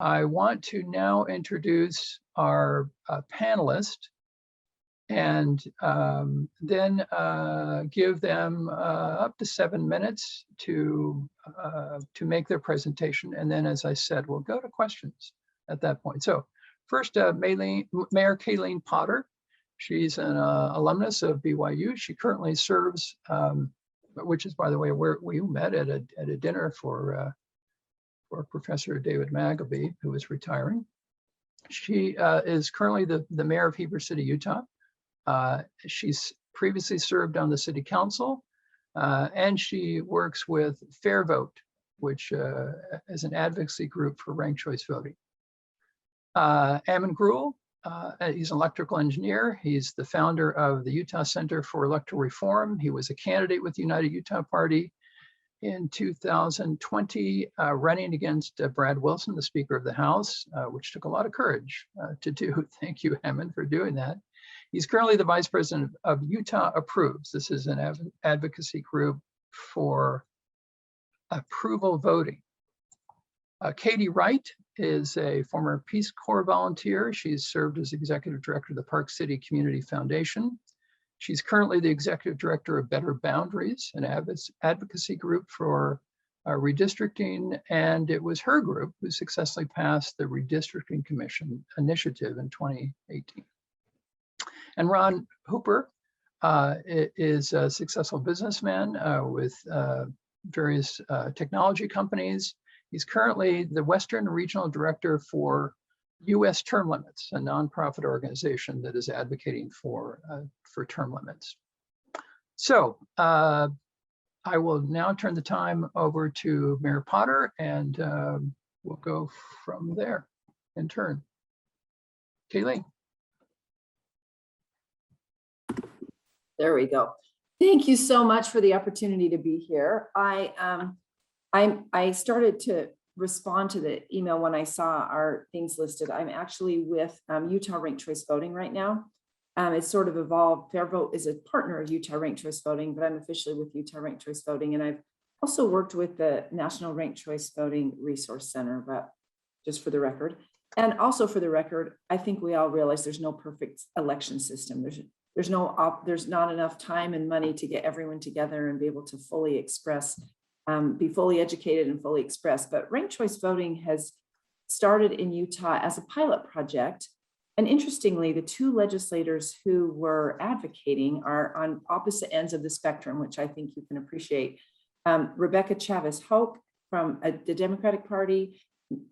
I want to now introduce our panelist and then give them up to 7 minutes to make their presentation. And then, as I said, we'll go to questions at that point. So first, Mayor Kaylene Potter. She's an alumnus of BYU. She currently serves, which is, by the way, where we met at a dinner for Professor David Maggabee, who is retiring. She is currently the mayor of Heber City, Utah. She's previously served on the city council, and she works with Fair Vote, which is an advocacy group for ranked choice voting. Ammon Gruel, he's an electrical engineer. He's the founder of the Utah Center for Electoral Reform. He was a candidate with the United Utah Party in 2020, running against Brad Wilson, the Speaker of the House, which took a lot of courage to do. Thank you, Ammon, for doing that. He's currently the vice president of Utah Approves. This is an advocacy group for approval voting. Katie Wright is a former Peace Corps volunteer. She's served as executive director of the Park City Community Foundation. She's currently the executive director of Better Boundaries, an advocacy group for redistricting, and it was her group who successfully passed the Redistricting Commission initiative in 2018. And Ron Hooper is a successful businessman with various technology companies. He's currently the Western Regional Director for U.S. Term Limits, a nonprofit organization that is advocating for term limits. So I will now turn the time over to Mayor Potter, and we'll go from there in turn. Kaylene. There we go. Thank you so much for the opportunity to be here. I started to respond to the email when I saw our things listed. I'm actually with Utah Ranked Choice Voting right now. It's sort of evolved. Fair Vote is a partner of Utah Ranked Choice Voting, but I'm officially with Utah Ranked Choice Voting. And I've also worked with the National Ranked Choice Voting Resource Center, but just for the record. And also for the record, I think we all realize there's no perfect election system. There's not enough time and money to get everyone together and be able to fully express, be fully educated and fully express. But ranked choice voting has started in Utah as a pilot project. And interestingly, the two legislators who were advocating are on opposite ends of the spectrum, which I think you can appreciate. Rebecca Chavez Hope from the Democratic Party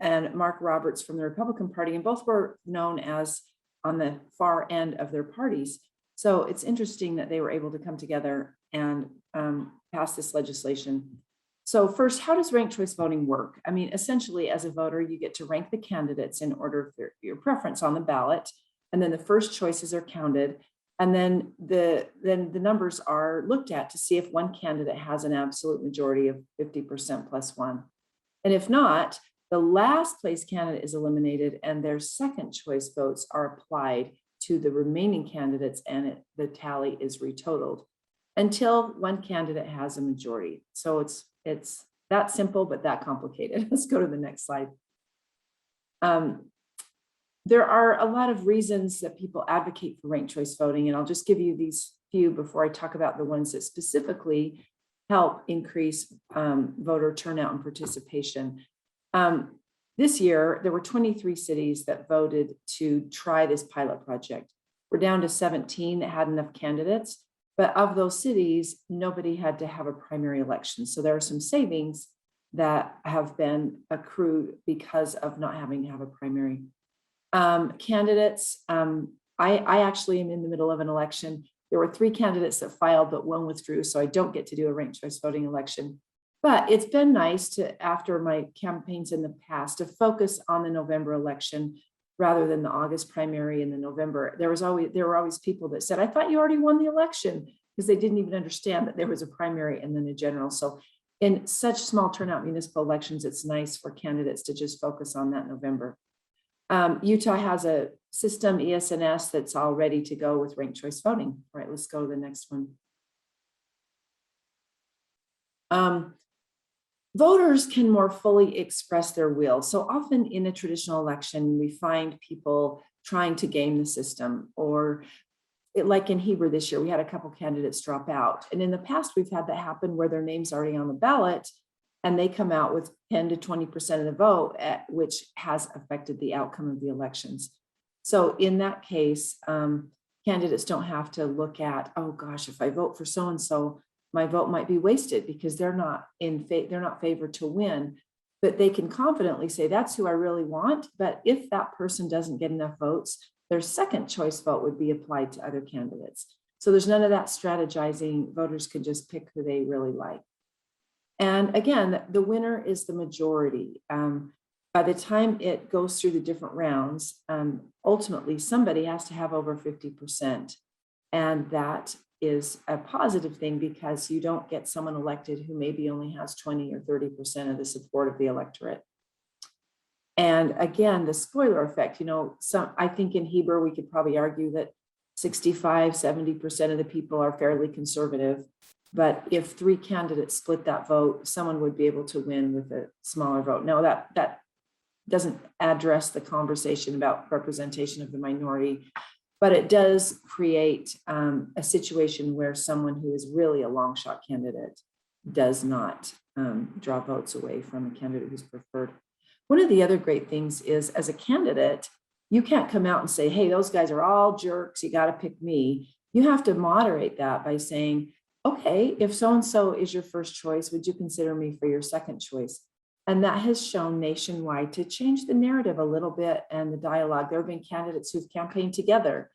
and Mark Roberts from the Republican Party, and both were known as on the far end of their parties. So it's interesting that they were able to come together and pass this legislation. So first, how does ranked choice voting work? I mean, essentially, as a voter, you get to rank the candidates in order of your preference on the ballot, and then the first choices are counted, and then the numbers are looked at to see if one candidate has an absolute majority of 50% plus one. And if not, the last place candidate is eliminated, and their second choice votes are applied to the remaining candidates, and the tally is retotaled until one candidate has a majority. So it's that simple, but that complicated. Let's go to the next slide. There are a lot of reasons that people advocate for ranked choice voting, and I'll just give you these few before I talk about the ones that specifically help increase voter turnout and participation. This year, there were 23 cities that voted to try this pilot project. We're down to 17 that had enough candidates, but of those cities, nobody had to have a primary election. So there are some savings that have been accrued because of not having to have a primary. Candidates, I actually am in the middle of an election. There were 3 candidates that filed, but 1 withdrew, so I don't get to do a ranked choice voting election. But it's been nice to, after my campaigns in the past, to focus on the November election rather than the August primary and the November. There were always people that said, I thought you already won the election, because they didn't even understand that there was a primary and then a general. So in such small turnout municipal elections, it's nice for candidates to just focus on that November. Utah has a system, ES&S, that's all ready to go with ranked choice voting. All right, let's go to the next one. voters can more fully express their will. So often in a traditional election, we find people trying to game the system, or like in Heber this year, we had a couple candidates drop out. And in the past, we've had that happen where their name's already on the ballot and they come out with 10 to 20% of the vote, which has affected the outcome of the elections. So in that case, candidates don't have to look at, oh gosh, if I vote for so-and-so, my vote might be wasted because they're not favored to win. But they can confidently say, that's who I really want. But if that person doesn't get enough votes, their second choice vote would be applied to other candidates. So there's none of that strategizing. Voters can just pick who they really like. And again, the winner is the majority. By the time it goes through the different rounds, ultimately somebody has to have over 50%. And that is a positive thing because you don't get someone elected who maybe only has 20 or 30% of the support of the electorate. And again, the spoiler effect, I think in Heber, we could probably argue that 65, 70% of the people are fairly conservative. But if 3 candidates split that vote, someone would be able to win with a smaller vote. Now that doesn't address the conversation about representation of the minority, but it does create a situation where someone who is really a long shot candidate does not draw votes away from a candidate who's preferred. One of the other great things is, as a candidate, you can't come out and say, hey, those guys are all jerks, you got to pick me. You have to moderate that by saying, okay, if so-and-so is your first choice, would you consider me for your second choice? And that has shown nationwide to change the narrative a little bit and the dialogue. There have been candidates who've campaigned together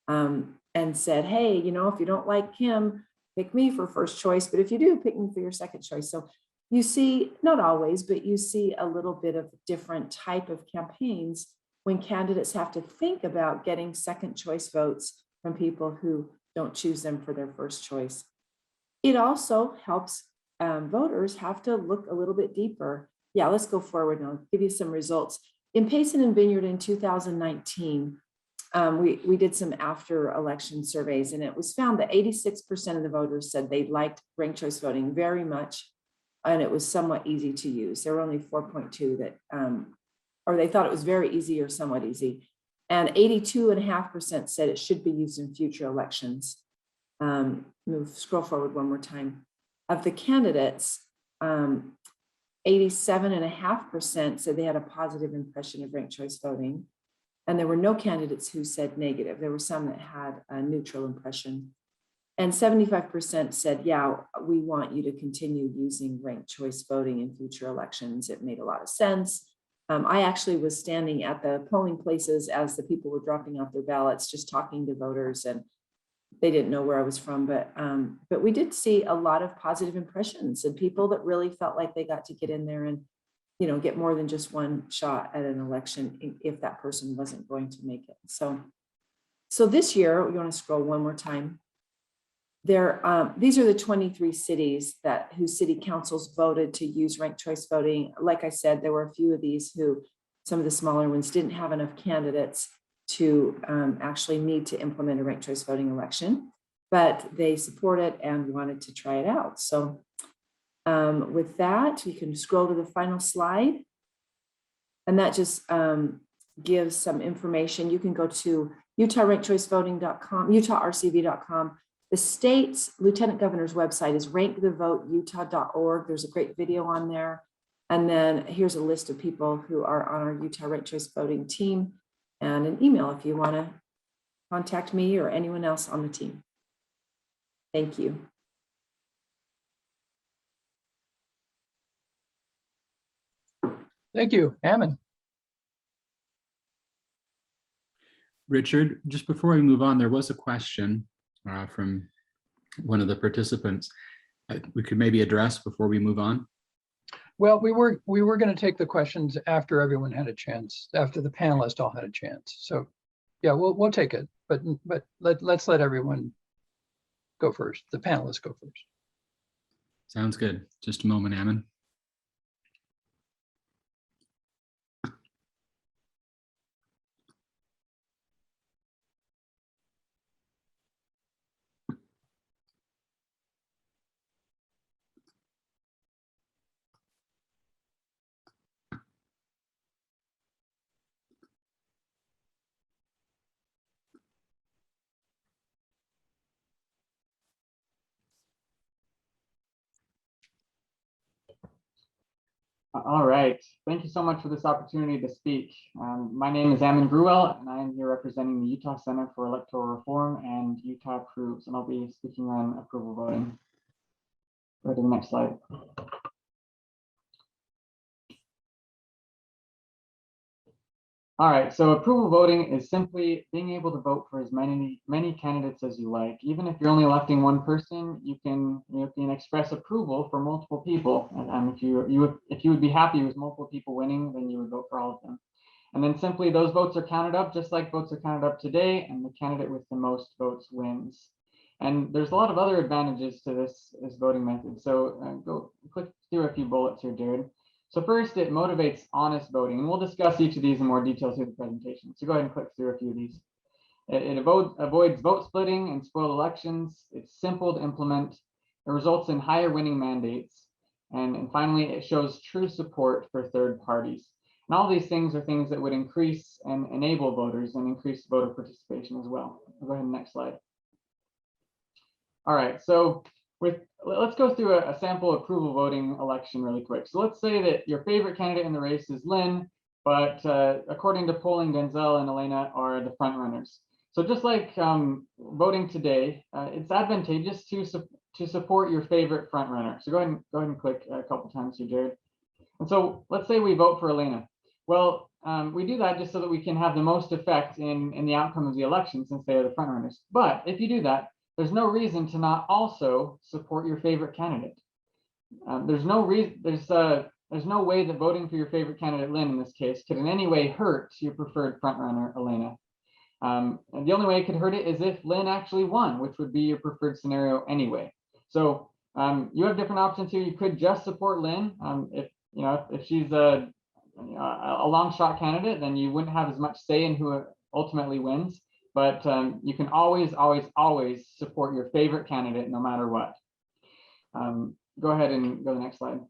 and said, hey, if you don't like him, pick me for first choice. But if you do, pick me for your second choice. So you see, not always, but you see a little bit of different type of campaigns when candidates have to think about getting second choice votes from people who don't choose them for their first choice. It also helps voters have to look a little bit deeper. Yeah, let's go forward and I'll give you some results. In Payson and Vineyard in 2019, we did some after election surveys, and it was found that 86% of the voters said they liked ranked choice voting very much, and it was somewhat easy to use. There were only 4.2 that, or they thought it was very easy or somewhat easy. And 82.5% said it should be used in future elections. Scroll forward one more time. Of the candidates, 87.5% said they had a positive impression of ranked choice voting. And there were no candidates who said negative. There were some that had a neutral impression. And 75% said, yeah, we want you to continue using ranked choice voting in future elections. It made a lot of sense. I actually was standing at the polling places as the people were dropping off their ballots, just talking to voters, and they didn't know where I was from, but we did see a lot of positive impressions and people that really felt like they got to get in there and, get more than just one shot at an election if that person wasn't going to make it. So this year, we want to scroll one more time. These are the 23 cities whose city councils voted to use ranked choice voting. Like I said, there were a few of these who, some of the smaller ones, didn't have enough candidates to actually need to implement a ranked choice voting election, but they support it and wanted to try it out. So with that, we can scroll to the final slide. And that just gives some information. You can go to UtahRankedChoiceVoting.com, UtahRCV.com. The state's lieutenant governor's website is rankthevoteutah.org. There's a great video on there. And then here's a list of people who are on our Utah Ranked Choice Voting team, and an email if you want to contact me or anyone else on the team. Thank you. Thank you, Ammon. Richard, just before we move on, there was a question from one of the participants we could maybe address before we move on. Well, we were going to take the questions after everyone had a chance, after the panelists all had a chance. So yeah, we'll take it, but let's let everyone go first. The panelists go first. Sounds good. Just a moment, Ammon. All right. Thank you so much for this opportunity to speak. My name is Ammon Gruel, and I am here representing the Utah Center for Electoral Reform and Utah Approves, and I'll be speaking on approval voting. Go to the next slide. All right, so approval voting is simply being able to vote for as many candidates as you like. Even if you're only electing one person, you can express approval for multiple people. And if you would be happy with multiple people winning, then you would vote for all of them. And then simply those votes are counted up, just like votes are counted up today, and the candidate with the most votes wins. And there's a lot of other advantages to this voting method. So go click through a few bullets here, Jared. So first, it motivates honest voting, and we'll discuss each of these in more detail through the presentation. So go ahead and click through a few of these. It avoids vote splitting and spoiled elections. It's simple to implement. It results in higher winning mandates. And finally, it shows true support for third parties. And all these things are things that would increase and enable voters and increase voter participation as well. Go ahead, next slide. All right, so let's go through a sample approval voting election really quick. So let's say that your favorite candidate in the race is Lynn, but according to polling, Denzel and Elena are the front runners. So just like voting today, it's advantageous to support your favorite front runner. So go ahead and click a couple times here, Jared. And so let's say we vote for Elena. Well, we do that just so that we can have the most effect in the outcome of the election, since they are the front runners. But if you do that, there's no reason to not also support your favorite candidate. There's no way that voting for your favorite candidate, Lynn, in this case, could in any way hurt your preferred frontrunner, Elena. And the only way it could hurt it is if Lynn actually won, which would be your preferred scenario anyway. So you have different options here. You could just support Lynn. If she's a long shot candidate, then you wouldn't have as much say in who ultimately wins. But you can always support your favorite candidate no matter what. Go ahead and go to the next slide.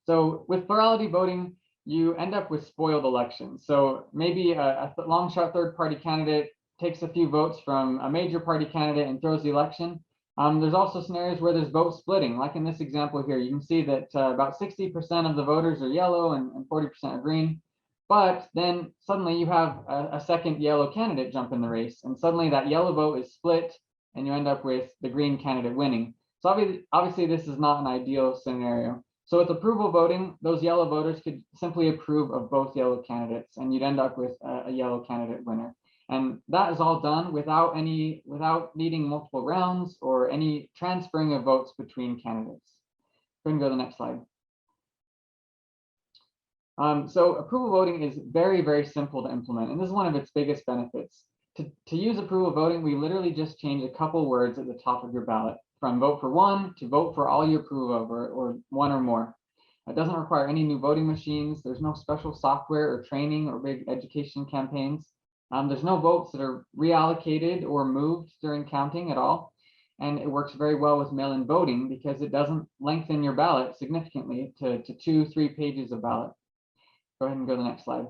So with plurality voting, you end up with spoiled elections. So maybe a long shot third party candidate takes a few votes from a major party candidate and throws the election. There's also scenarios where there's vote splitting, like in this example here. You can see that about 60% of the voters are yellow and 40% are green. But then suddenly you have a second yellow candidate jump in the race, and suddenly that yellow vote is split, and you end up with the green candidate winning. So obviously this is not an ideal scenario. So with approval voting, those yellow voters could simply approve of both yellow candidates, and you'd end up with a yellow candidate winner. And that is all done without needing multiple rounds or any transferring of votes between candidates. Go ahead and go to the next slide. So approval voting is very, very simple to implement, and this is one of its biggest benefits. To use approval voting, we literally just change a couple words at the top of your ballot, from vote for one to vote for all you approve of, or one or more. It doesn't require any new voting machines. There's no special software or training or big education campaigns. There's no votes that are reallocated or moved during counting at all. And it works very well with mail-in voting because it doesn't lengthen your ballot significantly to 2-3 pages of ballot. Go ahead and go to the next slide.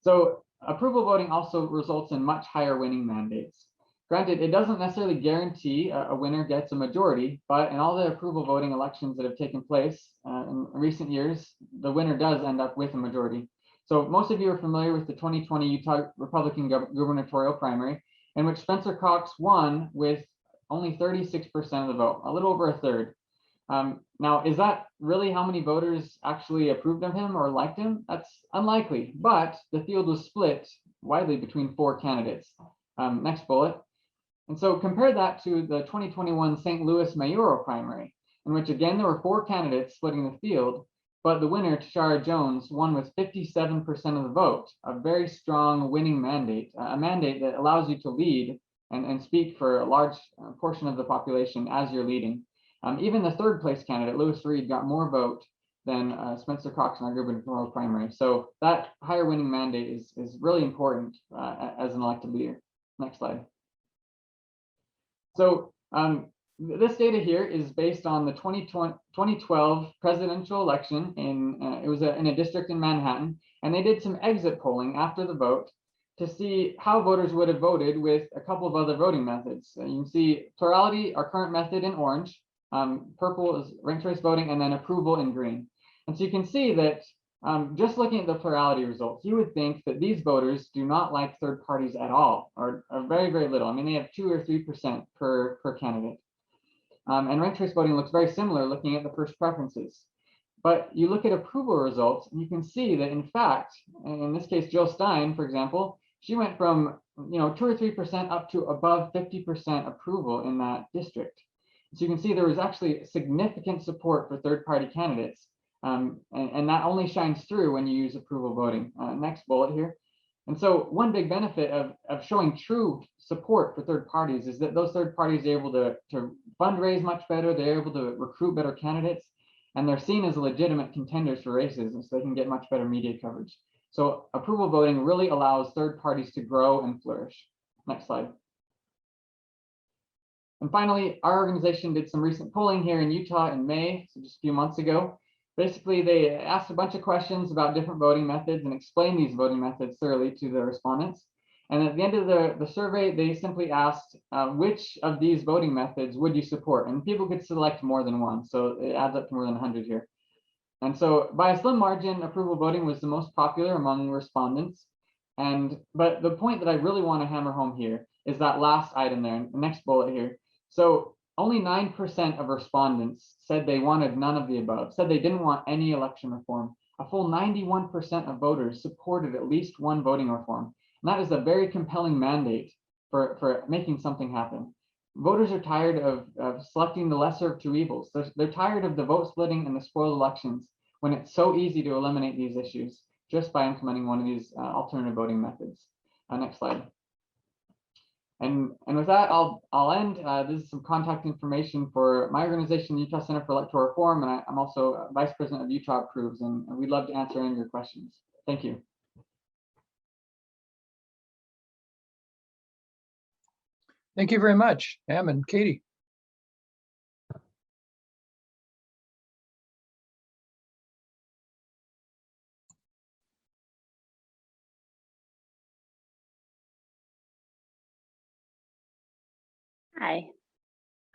So approval voting also results in much higher winning mandates. Granted, it doesn't necessarily guarantee a winner gets a majority, but in all the approval voting elections that have taken place in recent years, the winner does end up with a majority. So most of you are familiar with the 2020 Utah Republican gubernatorial primary, in which Spencer Cox won with only 36% of the vote, a little over a third. Now, is that really how many voters actually approved of him or liked him? That's unlikely, but the field was split widely between 4 candidates. Next bullet. And so compare that to the 2021 St. Louis mayoral primary, in which again, there were 4 candidates splitting the field, but the winner, Tashara Jones, won with 57% of the vote, a very strong winning mandate, a mandate that allows you to lead and speak for a large portion of the population as you're leading. Even the third place candidate, Lewis Reed, got more vote than Spencer Cox in our gubernatorial primary. So that higher winning mandate is really important as an elected leader. Next slide. So this data here is based on the 2012 presidential election it was in a district in Manhattan, and they did some exit polling after the vote to see how voters would have voted with a couple of other voting methods. You can see plurality, our current method, in orange, purple is ranked choice voting, and then approval in green. And so you can see that just looking at the plurality results, you would think that these voters do not like third parties at all, or very, very little. I mean, they have 2 or 3% per candidate. And ranked choice voting looks very similar looking at the first preferences. But you look at approval results, and you can see that, in fact, in this case, Jill Stein, for example, she went from 2 or 3% up to above 50% approval in that district. So you can see there was actually significant support for third-party candidates. And that only shines through when you use approval voting. Next bullet here. And so one big benefit of showing true support for third parties is that those third parties are able to fundraise much better, they're able to recruit better candidates, and they're seen as legitimate contenders for races, and so they can get much better media coverage. So approval voting really allows third parties to grow and flourish. Next slide. And finally, our organization did some recent polling here in Utah in May, so just a few months ago. Basically, they asked a bunch of questions about different voting methods and explained these voting methods thoroughly to the respondents. And at the end of the survey, they simply asked, which of these voting methods would you support? And people could select more than one, so it adds up to more than 100 here. And so by a slim margin, approval voting was the most popular among respondents. But the point that I really want to hammer home here is that last item there, the next bullet here. So only 9% of respondents said they wanted none of the above, said they didn't want any election reform. A full 91% of voters supported at least one voting reform. And that is a very compelling mandate for making something happen. Voters are tired of selecting the lesser of two evils. They're tired of the vote splitting and the spoiled elections when it's so easy to eliminate these issues just by implementing one of these alternative voting methods. Next slide. And with that, I'll end. This is some contact information for my organization, Utah Center for Electoral Reform, and I'm also Vice President of Utah Approves, and we'd love to answer any of your questions. Thank you. Thank you very much, Em and Katie. Hi.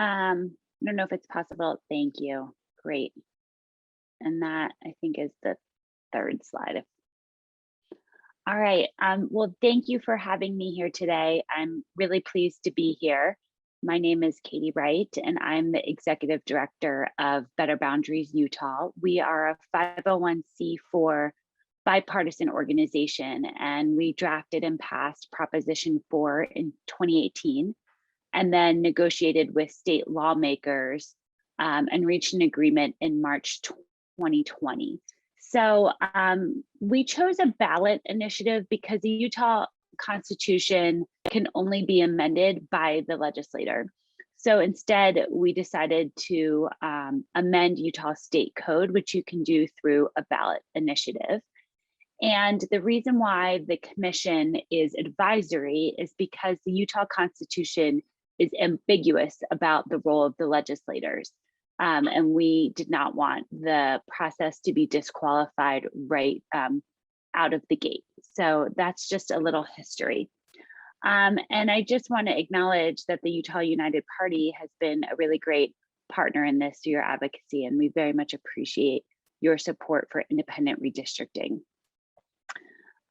I don't know if it's possible. Thank you. Great. And that, I think, is the third slide. All right. Well, thank you for having me here today. I'm really pleased to be here. My name is Katie Wright, and I'm the Executive Director of Better Boundaries Utah. We are a 501c4 bipartisan organization, and we drafted and passed Proposition 4 in 2018, and then negotiated with state lawmakers and reached an agreement in March 2020. So we chose a ballot initiative because the Utah Constitution can only be amended by the legislator. So instead, we decided to amend Utah State Code, which you can do through a ballot initiative. And the reason why the commission is advisory is because the Utah Constitution is ambiguous about the role of the legislators. And we did not want the process to be disqualified right out of the gate. So that's just a little history. And I just want to acknowledge that the Utah United Party has been a really great partner in this through your advocacy, and we very much appreciate your support for independent redistricting.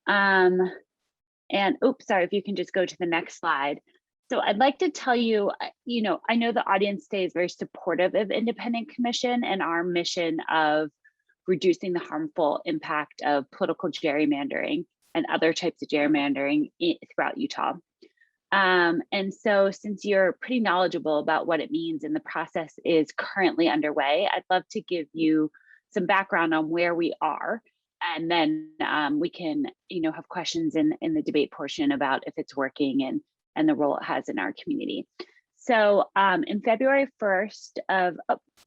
And oops, sorry, if you can just go to the next slide. So I'd like to tell you, I know the audience today is very supportive of Independent Commission and our mission of reducing the harmful impact of political gerrymandering and other types of gerrymandering throughout Utah. And so since you're pretty knowledgeable about what it means and the process is currently underway, I'd love to give you some background on where we are. And then we can, have questions in the debate portion about if it's working and the role it has in our community. So in February 1st of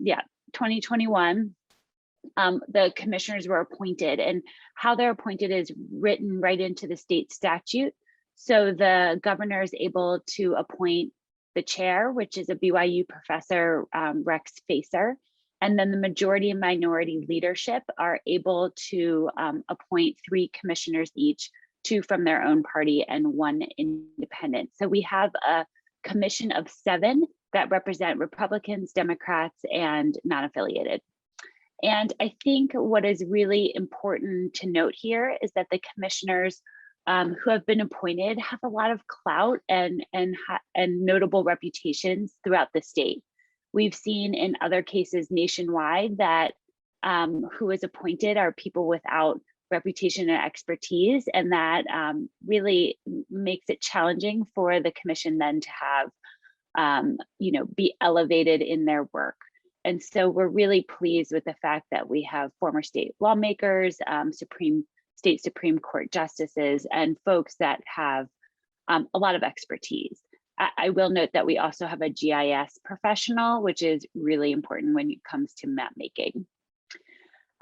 2021, the commissioners were appointed, and how they're appointed is written right into the state statute. So the governor is able to appoint the chair, which is a BYU professor, Rex Facer, and then the majority and minority leadership are able to appoint 3 commissioners each, 2 from their own party and 1 independent. So we have a commission of 7 that represent Republicans, Democrats, and non-affiliated. And I think what is really important to note here is that the commissioners who have been appointed have a lot of clout and notable reputations throughout the state. We've seen in other cases nationwide that who is appointed are people without reputation and expertise, and that really makes it challenging for the commission then to have be elevated in their work. And so we're really pleased with the fact that we have former state lawmakers, state Supreme Court justices, and folks that have a lot of expertise. I will note that we also have a GIS professional, which is really important when it comes to map making.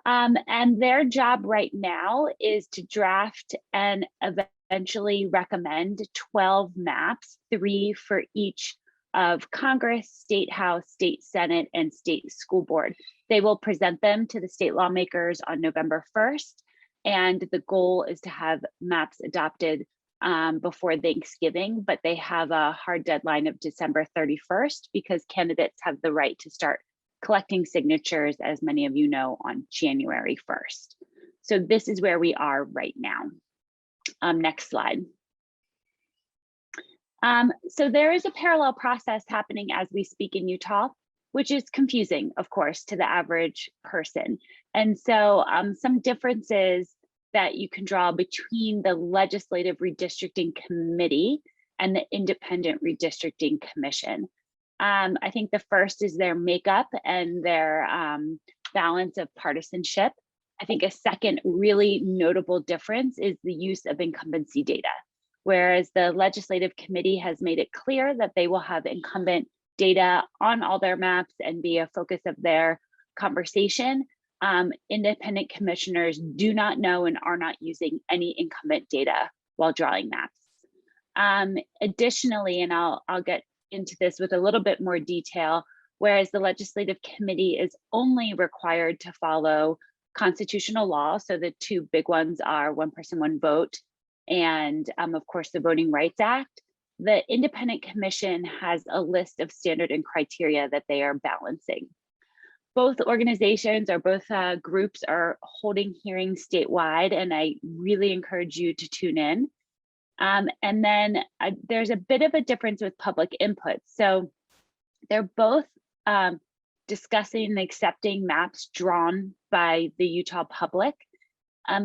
And their job right now is to draft and eventually recommend 12 maps, 3 for each of Congress, State House, State Senate, and State School Board. They will present them to the state lawmakers on November 1st, and the goal is to have maps adopted before Thanksgiving, but they have a hard deadline of December 31st because candidates have the right to start collecting signatures, as many of you know, on January 1st. So this is where we are right now. Next slide. So there is a parallel process happening as we speak in Utah, which is confusing, of course, to the average person. And so some differences that you can draw between the Legislative Redistricting Committee and the Independent Redistricting Commission. I think the first is their makeup and their balance of partisanship. I think a second really notable difference is the use of incumbency data. Whereas the Legislative Committee has made it clear that they will have incumbent data on all their maps and be a focus of their conversation, independent commissioners do not know and are not using any incumbent data while drawing maps. Additionally, and I'll get into this with a little bit more detail, whereas the Legislative Committee is only required to follow constitutional law, so the two big ones are one person, one vote, and of course the Voting Rights Act, the Independent Commission has a list of standard and criteria that they are balancing. Both organizations or both groups are holding hearings statewide, and I really encourage you to tune in. And then there's a bit of a difference with public input. So they're both discussing and accepting maps drawn by the Utah public.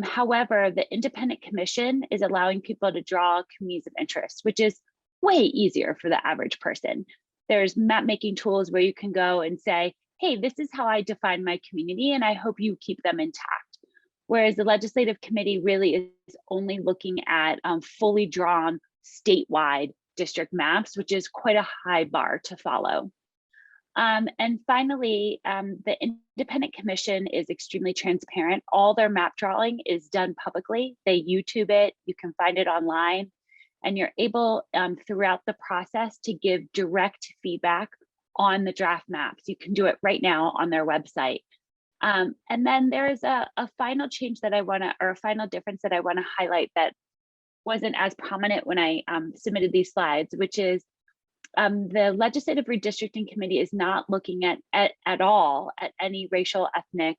However, the Independent Commission is allowing people to draw communities of interest, which is way easier for the average person. There's map making tools where you can go and say, hey, this is how I define my community, and I hope you keep them intact. Whereas the Legislative Committee really is only looking at fully drawn statewide district maps, which is quite a high bar to follow. And finally, the Independent Commission is extremely transparent. All their map drawing is done publicly. They YouTube it, you can find it online, and you're able throughout the process to give direct feedback on the draft maps. You can do it right now on their website. And then there's a final change that I wanna, or a final difference that I wanna highlight that wasn't as prominent when I submitted these slides, which is the Legislative Redistricting Committee is not looking at all at any racial ethnic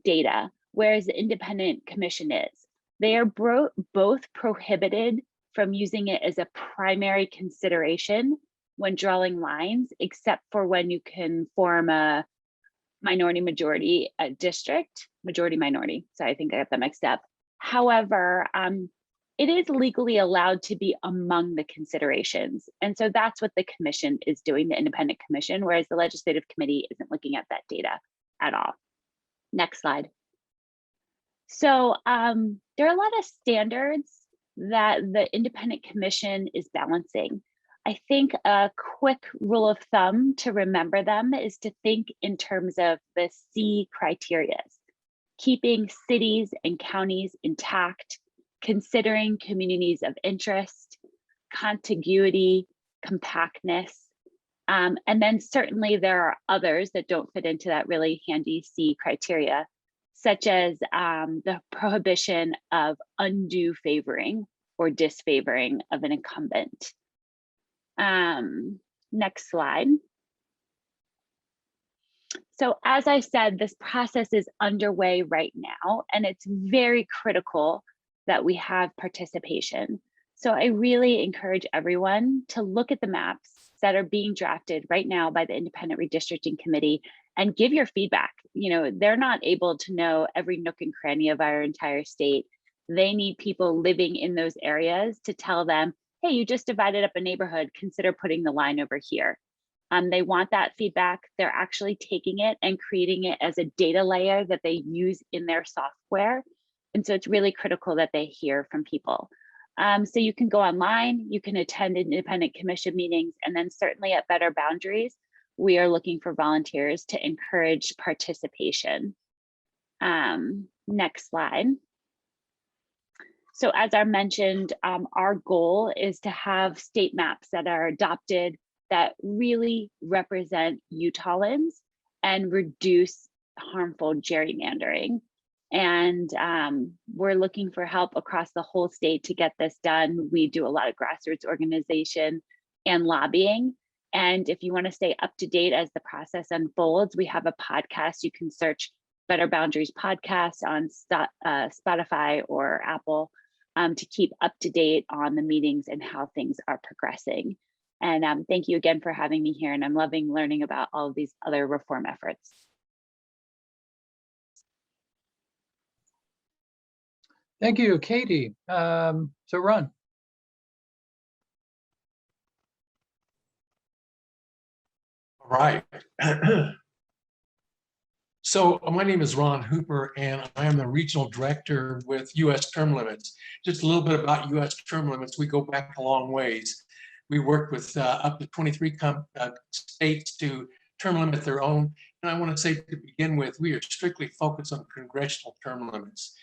data, whereas the Independent Commission is. They are both prohibited from using it as a primary consideration when drawing lines, except for when you can form a minority majority district, majority minority. Sorry, I think I got that mixed up. However, it is legally allowed to be among the considerations. And so that's what the commission is doing, the Independent Commission, whereas the Legislative Committee isn't looking at that data at all. Next slide. So there are a lot of standards that the Independent Commission is balancing. I think a quick rule of thumb to remember them is to think in terms of the C criteria, keeping cities and counties intact, considering communities of interest, contiguity, compactness, and then certainly there are others that don't fit into that really handy C criteria, such as the prohibition of undue favoring or disfavoring of an incumbent. Next slide. So as I said, this process is underway right now, and it's very critical that we have participation. So I really encourage everyone to look at the maps that are being drafted right now by the Independent Redistricting Committee and give your feedback. You know, they're not able to know every nook and cranny of our entire state. They need people living in those areas to tell them, hey, you just divided up a neighborhood, consider putting the line over here. They want that feedback. They're actually taking it and creating it as a data layer that they use in their software. And so it's really critical that they hear from people. So you can go online, you can attend independent commission meetings, and then certainly at Better Boundaries, we are looking for volunteers to encourage participation. Next slide. So as I mentioned, our goal is to have state maps that are adopted that really represent Utahans and reduce harmful gerrymandering. And we're looking for help across the whole state to get this done. We do a lot of grassroots organization and lobbying. And if you want to stay up to date as the process unfolds, we have a podcast. You can search Better Boundaries podcast on Spotify or Apple to keep up to date on the meetings and how things are progressing. And thank you again for having me here. And I'm loving learning about all of these other reform efforts. Thank you, Katie. So Ron. All right. So my name is Ron Hooper, and I am the regional director with U.S. Term Limits. Just a little bit about U.S. Term Limits. We go back a long ways. We worked with up to 23 states to term limit their own. And I want to say to begin with, we are strictly focused on congressional term limits.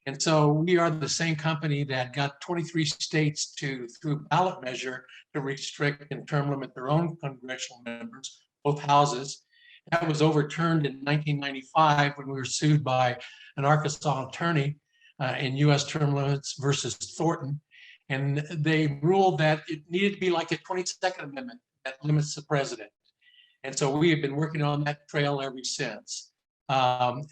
And so we are the same company that got 23 states to, through ballot measure, to restrict and term limit their own congressional members, both houses. That was overturned in 1995 when we were sued by an Arkansas attorney in U.S. Term Limits versus Thornton. And they ruled that it needed to be like a 22nd Amendment that limits the president. And so we have been working on that trail ever since.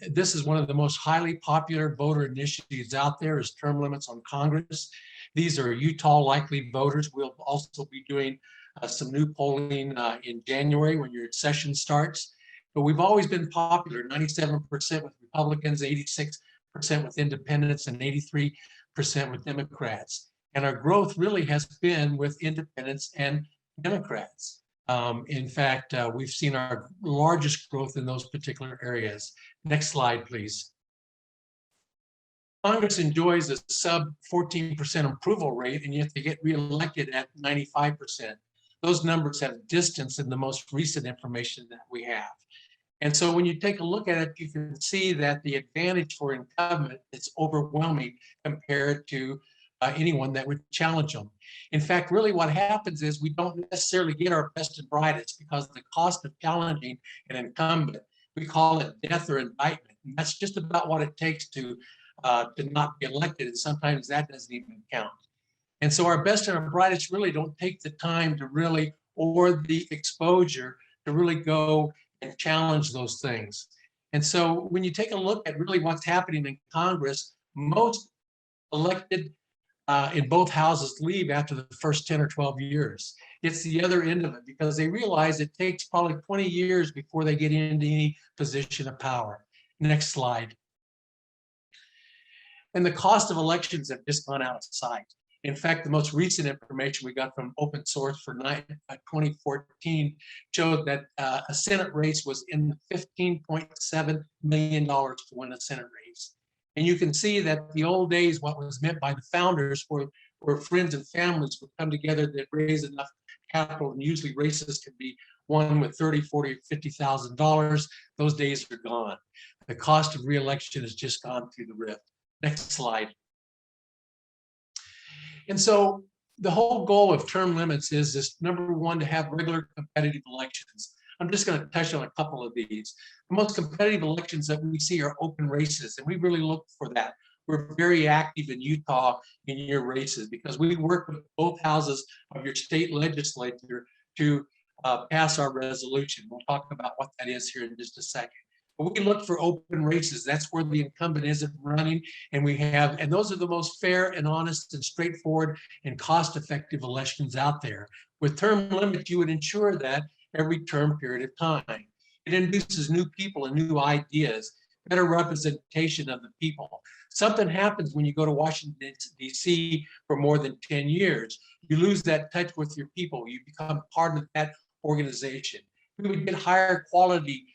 This is one of the most highly popular voter initiatives out there is term limits on Congress. These are Utah likely voters. We'll also be doing some new polling in January when your session starts. But we've always been popular, 97% with Republicans, 86% with independents, and 83% with Democrats. And our growth really has been with independents and Democrats. In fact, we've seen our largest growth in those particular areas. Next slide, please. Congress enjoys a sub 14% approval rate, and yet they get reelected at 95%. Those numbers have distance in the most recent information that we have. And so when you take a look at it, you can see that the advantage for incumbent is overwhelming compared to anyone that would challenge them. In fact, really what happens is we don't necessarily get our best and brightest because the cost of challenging an incumbent, we call it death or indictment. And that's just about what it takes to not be elected. And sometimes that doesn't even count. And so our best and our brightest really don't take the time to really, or the exposure to really go and challenge those things. And so when you take a look at really what's happening in Congress, most elected in both houses leave after the first 10 or 12 years. It's the other end of it because they realize it takes probably 20 years before they get into any position of power. Next slide. And the cost of elections have just gone out of sight. In fact, the most recent information we got from open source for 2014 showed that a Senate race was in $15.7 million to win a Senate race. And you can see that the old days, what was meant by the founders were friends and families would come together that raise enough capital, and usually races could be won with $30,000, $40,000, $50,000. Those days are gone. The cost of re-election has just gone through the roof. Next slide. And so the whole goal of term limits is this, number one, to have regular competitive elections. I'm just going to touch on a couple of these. The most competitive elections that we see are open races, and we really look for that. We're very active in Utah in your races because we work with both houses of your state legislature to pass our resolution. We'll talk about what that is here in just a second. But we look for open races. That's where the incumbent isn't running. And those are the most fair and honest and straightforward and cost-effective elections out there. With term limits, you would ensure that every term period of time. It induces new people and new ideas, better representation of the people. Something happens when you go to Washington, D.C. for more than 10 years. You lose that touch with your people. You become part of that organization. We would get higher quality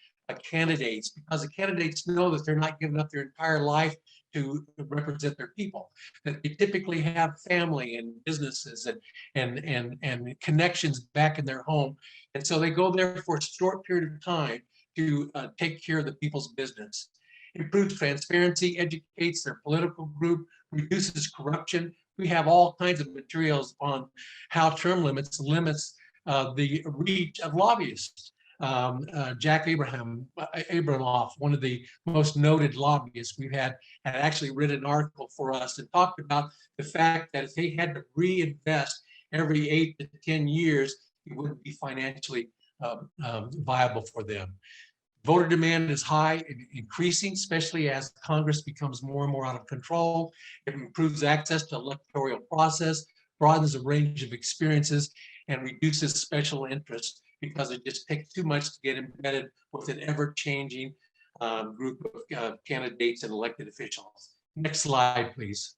candidates because the candidates know that they're not giving up their entire life to represent their people, that they typically have family and businesses and connections back in their home. And so they go there for a short period of time to take care of the people's business. Improves transparency, educates their political group, reduces corruption. We have all kinds of materials on how term limits the reach of lobbyists. Jack Abramoff, one of the most noted lobbyists we've had actually written an article for us and talked about the fact that if they had to reinvest every 8 to 10 years, it wouldn't be financially viable for them. Voter demand is high and increasing, especially as Congress becomes more and more out of control. It improves access to electoral process, broadens the range of experiences, and reduces special interest because it just takes too much to get embedded with an ever-changing group of candidates and elected officials. Next slide, please.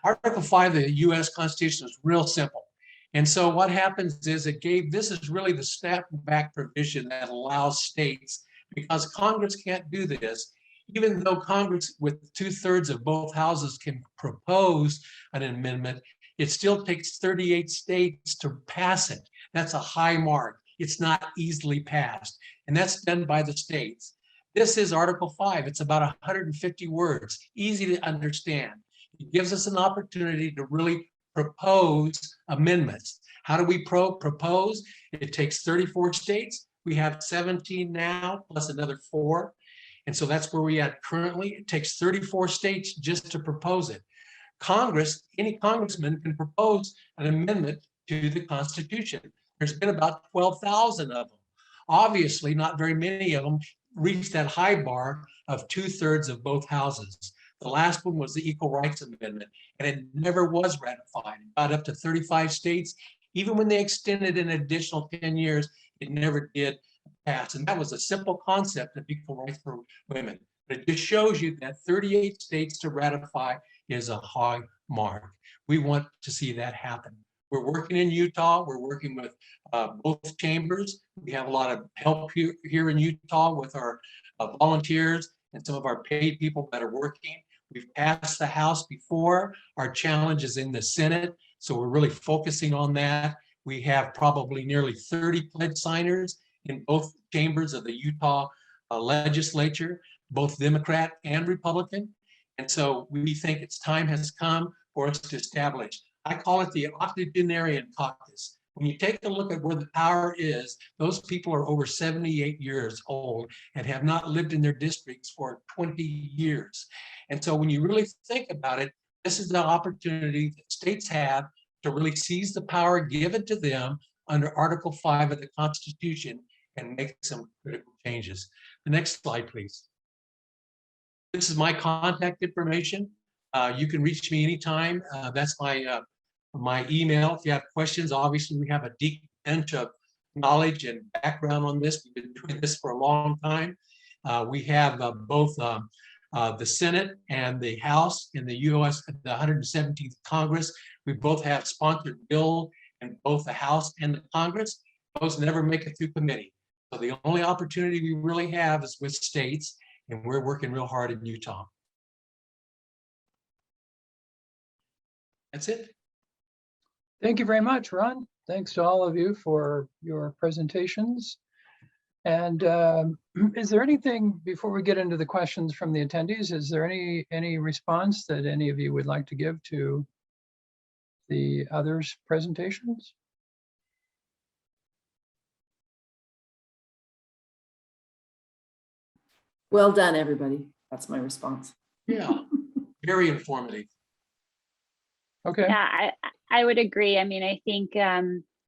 Article 5 of the U.S. Constitution is real simple. And so what happens is this is really the snap-back provision that allows states, because Congress can't do this, even though Congress with 2/3 of both houses can propose an amendment, it still takes 38 states to pass it. That's a high mark. It's not easily passed. And that's done by the states. This is Article 5. It's about 150 words, easy to understand. It gives us an opportunity to really propose amendments. How do we propose? It takes 34 states. We have 17 now, plus another 4. And so that's where we are currently. It takes 34 states just to propose it. Congress, any congressman can propose an amendment to the Constitution. There's been about 12,000 of them. Obviously, not very many of them reach that high bar of 2/3 of both houses. The last one was the Equal Rights Amendment, and it never was ratified. It got up to 35 states. Even when they extended an additional 10 years, it never did pass. And that was a simple concept of equal rights for women. But it just shows you that 38 states to ratify is a high mark. We want to see that happen. We're working in Utah. We're working with both chambers. We have a lot of help here in Utah with our volunteers and some of our paid people that are working. We've passed the House before. Our challenge is in the Senate. So we're really focusing on that. We have probably nearly 30 pledge signers in both chambers of the Utah legislature, both Democrat and Republican. And so we think it's time has come for us to establish, I call it the Octogenarian Caucus. When you take a look at where the power is, those people are over 78 years old and have not lived in their districts for 20 years. And so when you really think about it, this is the opportunity that states have to really seize the power given to them under Article 5 of the Constitution and make some critical changes. The next slide, please. This is my contact information. You can reach me anytime. That's my email. If you have questions, obviously we have a deep bench of knowledge and background on this. We've been doing this for a long time. We have both the Senate and the House in the U.S., the 117th Congress. We both have sponsored bills in both the House and the Congress. Those never make it through committee. So the only opportunity we really have is with states, and we're working real hard in Utah. That's it. Thank you very much, Ron. Thanks to all of you for your presentations. And is there anything, before we get into the questions from the attendees, is there any response that any of you would like to give to the others' presentations? Well done, everybody. That's my response. Yeah, very informative. Okay. Yeah, I would agree. I mean, I think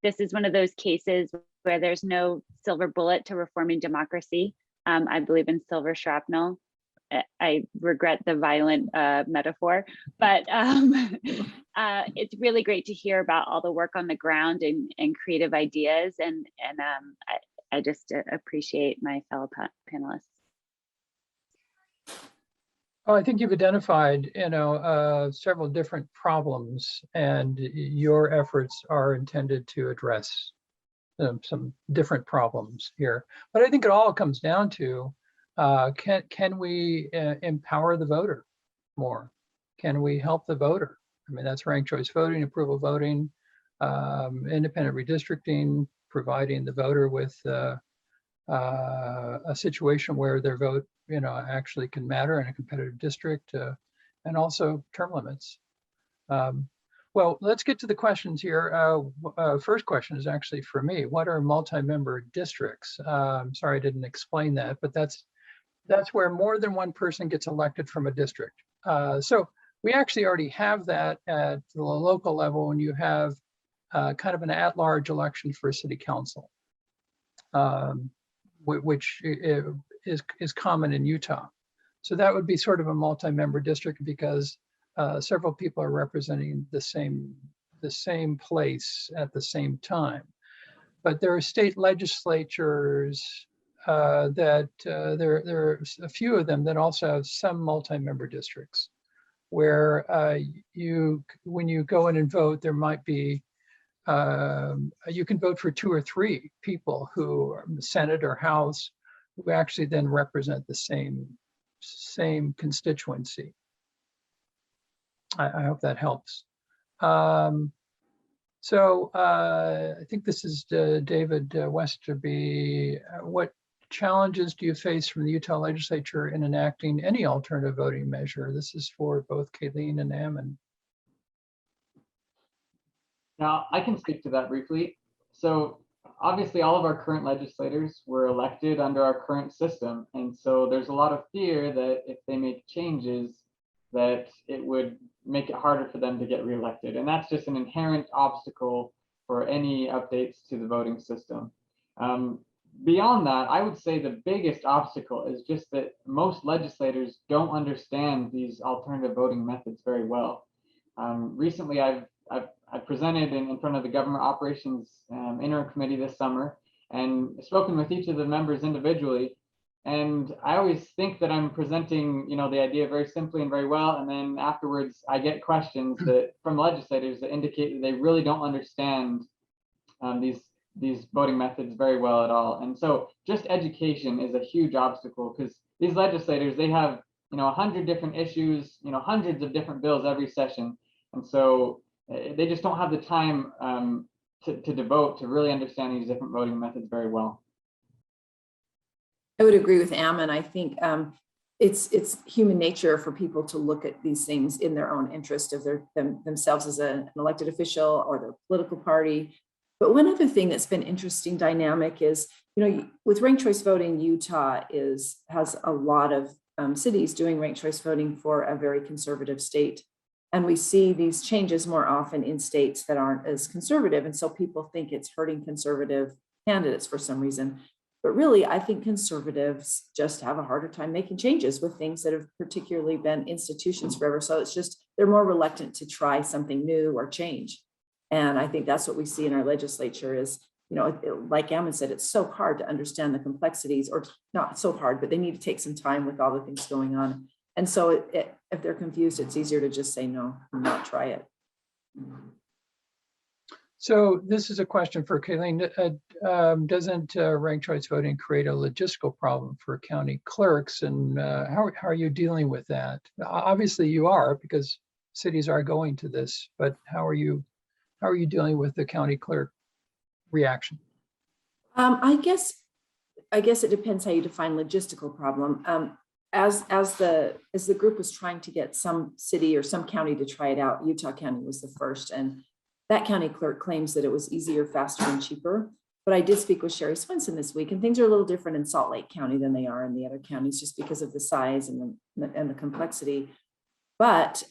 this is one of those cases where there's no silver bullet to reforming democracy. I believe in silver shrapnel. I regret the violent metaphor, but it's really great to hear about all the work on the ground and creative ideas. And I just appreciate my fellow panelists. Well, I think you've identified, several different problems, and your efforts are intended to address some different problems here. But I think it all comes down to, can we empower the voter more? Can we help the voter? I mean, that's ranked choice voting, approval voting, independent redistricting, providing the voter with a situation where their vote, actually can matter in a competitive district, and also term limits. Well, let's get to the questions here. First question is actually for me. What are multi-member districts? I'm sorry I didn't explain that, but that's where more than one person gets elected from a district. So we actually already have that at the local level when you have kind of an at-large election for city council, which is common in Utah. So that would be sort of a multi-member district because several people are representing the same place at the same time. But there are state legislatures that there are a few of them that also have some multi-member districts where when you go in and vote, there might be, you can vote for 2 or 3 people who are in the Senate or House who actually then represent the same constituency. I hope that helps. So I think this is David Westerby. What challenges do you face from the Utah legislature in enacting any alternative voting measure? This is for both Kaylene and Ammon. Now, I can speak to that briefly. So obviously all of our current legislators were elected under our current system. And so there's a lot of fear that if they make changes, that it would make it harder for them to get reelected. And that's just an inherent obstacle for any updates to the voting system. Beyond that, I would say the biggest obstacle is just that most legislators don't understand these alternative voting methods very well. Recently, I've presented in front of the Government Operations Interim Committee this summer and spoken with each of the members individually. And I always think that I'm presenting, the idea very simply and very well. And then afterwards, I get questions from legislators that indicate that they really don't understand these voting methods very well at all. And so just education is a huge obstacle because these legislators, they have, 100 different issues, hundreds of different bills every session. And so they just don't have the time to devote to really understand these different voting methods very well. I would agree with Ammon. I think it's human nature for people to look at these things in their own interest of themselves as an elected official or their political party. But one other thing that's been interesting dynamic is, with ranked choice voting, Utah has a lot of cities doing ranked choice voting for a very conservative state. And we see these changes more often in states that aren't as conservative. And so people think it's hurting conservative candidates for some reason. But really, I think conservatives just have a harder time making changes with things that have particularly been institutions forever. So it's just, they're more reluctant to try something new or change. And I think that's what we see in our legislature is, like Ammon said, it's so hard to understand the complexities, or not so hard, but they need to take some time with all the things going on. And so if they're confused, it's easier to just say no and not try it. So this is a question for Kaylene. Doesn't ranked choice voting create a logistical problem for county clerks? And how are you dealing with that? Obviously you are, because cities are going to this, but how are you dealing with the county clerk reaction? I guess it depends how you define logistical problem. As the group was trying to get some city or some county to try it out, Utah County was the first, and that county clerk claims that it was easier, faster, and cheaper. But I did speak with Sherry Swenson this week, and things are a little different in Salt Lake County than they are in the other counties, just because of the size and the complexity. But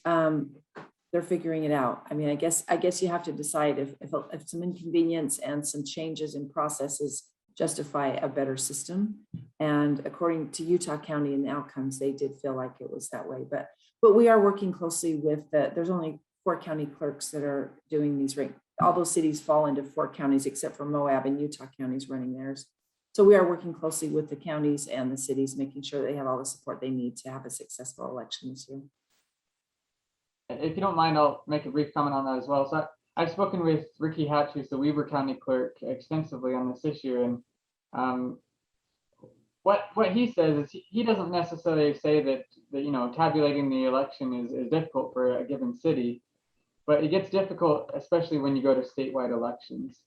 they're figuring it out. I mean, I guess you have to decide if some inconvenience and some changes in processes justify a better system. And according to Utah County and the outcomes, they did feel like it was that way. But we are working closely with there's only 4 county clerks that are doing these all those cities fall into 4 counties except for Moab, and Utah County's running theirs. So we are working closely with the counties and the cities, making sure they have all the support they need to have a successful election this year. If you don't mind, I'll make a brief comment on that as well. So I've spoken with Ricky Hatch, who's the Weber County clerk, extensively on this issue. And what he says is he doesn't necessarily say that tabulating the election is difficult for a given city, but it gets difficult, especially when you go to statewide elections.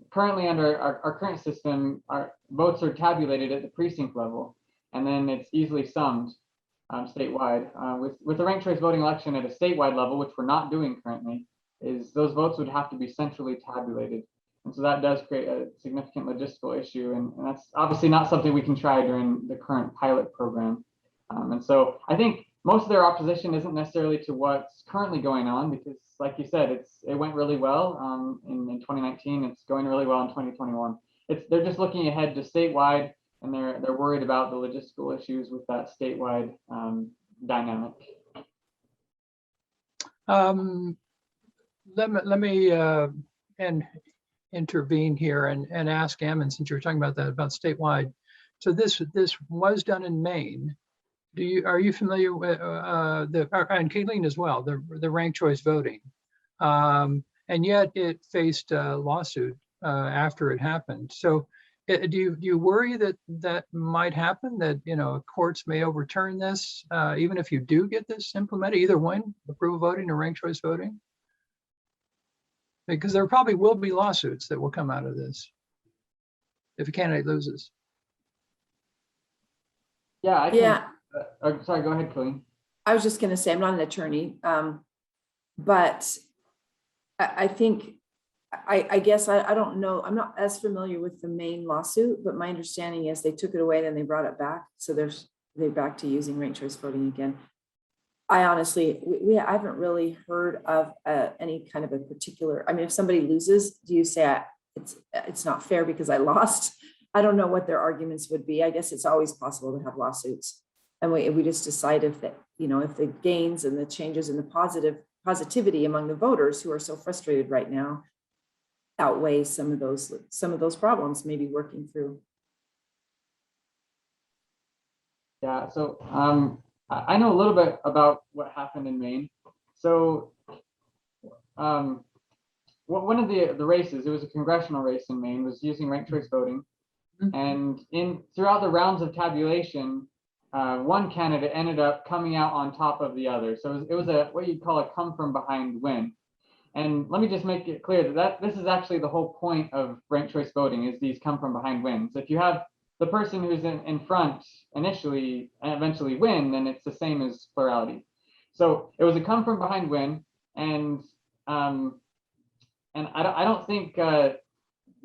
Currently, under our current system, our votes are tabulated at the precinct level, and then it's easily summed statewide. With the ranked choice voting election at a statewide level, which we're not doing currently, is those votes would have to be centrally tabulated. And so that does create a significant logistical issue. And that's obviously not something we can try during the current pilot program. And so I think most of their opposition isn't necessarily to what's currently going on, because like you said, it went really well in 2019. It's going really well in 2021. They're just looking ahead to statewide, and they're worried about the logistical issues with that statewide dynamic. Let me intervene here and ask Ammon, since you were talking about that, about statewide. So this was done in Maine. Are you familiar with and Kaylene as well, the ranked choice voting, and yet it faced a lawsuit after it happened. So do you worry that might happen, that courts may overturn this even if you do get this implemented, either one, approval voting or ranked choice voting? Because there probably will be lawsuits that will come out of this if a candidate loses. Yeah, Yeah. Sorry, go ahead, Kaylene. I was just going to say, I'm not an attorney, but I think, I guess, I don't know. I'm not as familiar with the main lawsuit, but my understanding is they took it away, then they brought it back. So they're back to using ranked choice voting again. I honestly, I haven't really heard of any kind of a particular, I mean, if somebody loses, do you say it's not fair because I lost? I don't know what their arguments would be. I guess it's always possible to have lawsuits. And we just decide if the gains and the changes in the positivity among the voters who are so frustrated right now outweigh some of those problems maybe working through. Yeah, so I know a little bit about what happened in Maine. So one of the races, it was a congressional race in Maine, was using ranked choice voting. And throughout the rounds of tabulation, one candidate ended up coming out on top of the other. So it was what you'd call a come from behind win. And let me just make it clear that this is actually the whole point of ranked choice voting, is these come from behind wins. If you have the person who's in front initially and eventually win, then it's the same as plurality. So it was a come from behind win, and I don't think,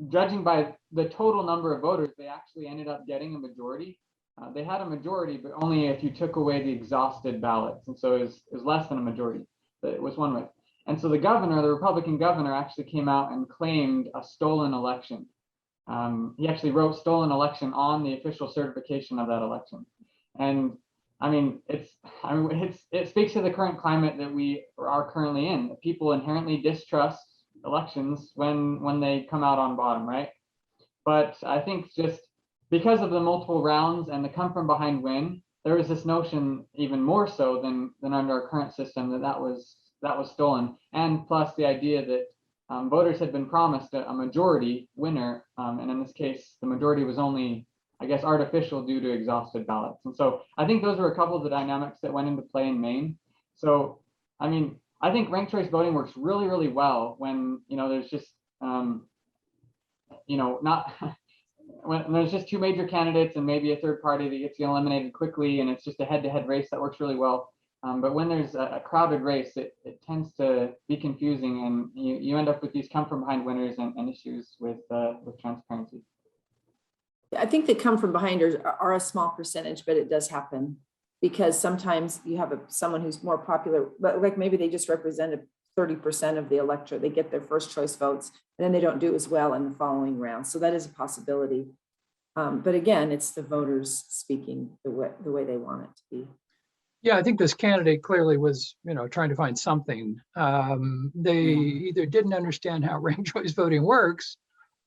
judging by the total number of voters, they actually ended up getting a majority. They had a majority, but only if you took away the exhausted ballots, and so it was less than a majority. But it was one way. And so the Republican governor, actually came out and claimed a stolen election. He actually wrote stolen election on the official certification of that election. And I mean, it speaks to the current climate that we are currently in. People inherently distrust elections when they come out on bottom, right? But I think just because of the multiple rounds and the come from behind win, there was this notion, even more so than under our current system, that was stolen. And plus the idea that voters had been promised a majority winner, and in this case, the majority was only, I guess, artificial due to exhausted ballots. And so I think those were a couple of the dynamics that went into play in Maine. So, I mean, I think ranked choice voting works really, really well when, there's just, not when there's just two major candidates and maybe a third party that gets eliminated quickly, and it's just a head-to-head race. That works really well. But when there's a crowded race, it tends to be confusing, and you end up with these come from behind winners and issues with transparency. I think that come from behind are a small percentage, but it does happen. because sometimes you have someone who's more popular, but like maybe they just represented 30% of the electorate, they get their first choice votes, and then they don't do as well in the following round. So that is a possibility. But again, it's the voters speaking the way they want it to be. Yeah, I think this candidate clearly was, trying to find something. They either didn't understand how ranked choice voting works,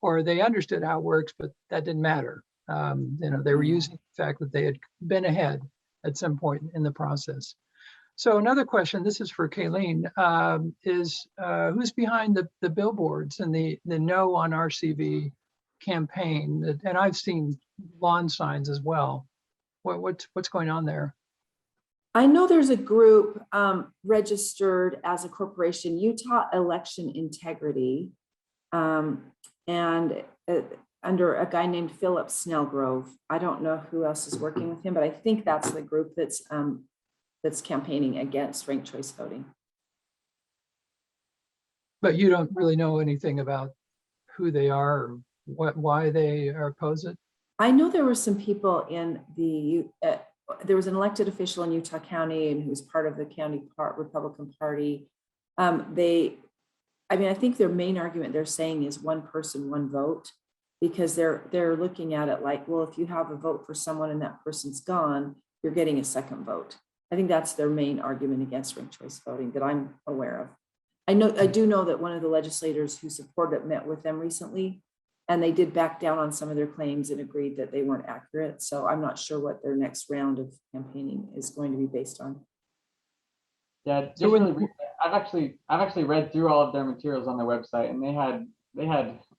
or they understood how it works, but that didn't matter. They were using the fact that they had been ahead at some point in the process. So another question, this is for Kaylene, is who's behind the billboards and the No on RCV campaign? And I've seen lawn signs as well. What's going on there? I know there's a group registered as a corporation, Utah Election Integrity, and under a guy named Philip Snellgrove. I don't know who else is working with him, but I think that's the group that's campaigning against ranked choice voting. But you don't really know anything about who they are or why they oppose it? I know there were some people in there was an elected official in Utah County and who was part of the county Republican Party. I think their main argument they're saying is one person, one vote, because they're looking at it like, well, if you have a vote for someone and that person's gone, you're getting a second vote. I think that's their main argument against ranked choice voting that I'm aware of. I do know that one of the legislators who supported it met with them recently, and they did back down on some of their claims and agreed that they weren't accurate. So I'm not sure what their next round of campaigning is going to be based on. Yeah, just really briefly, I've actually read through all of their materials on their website, and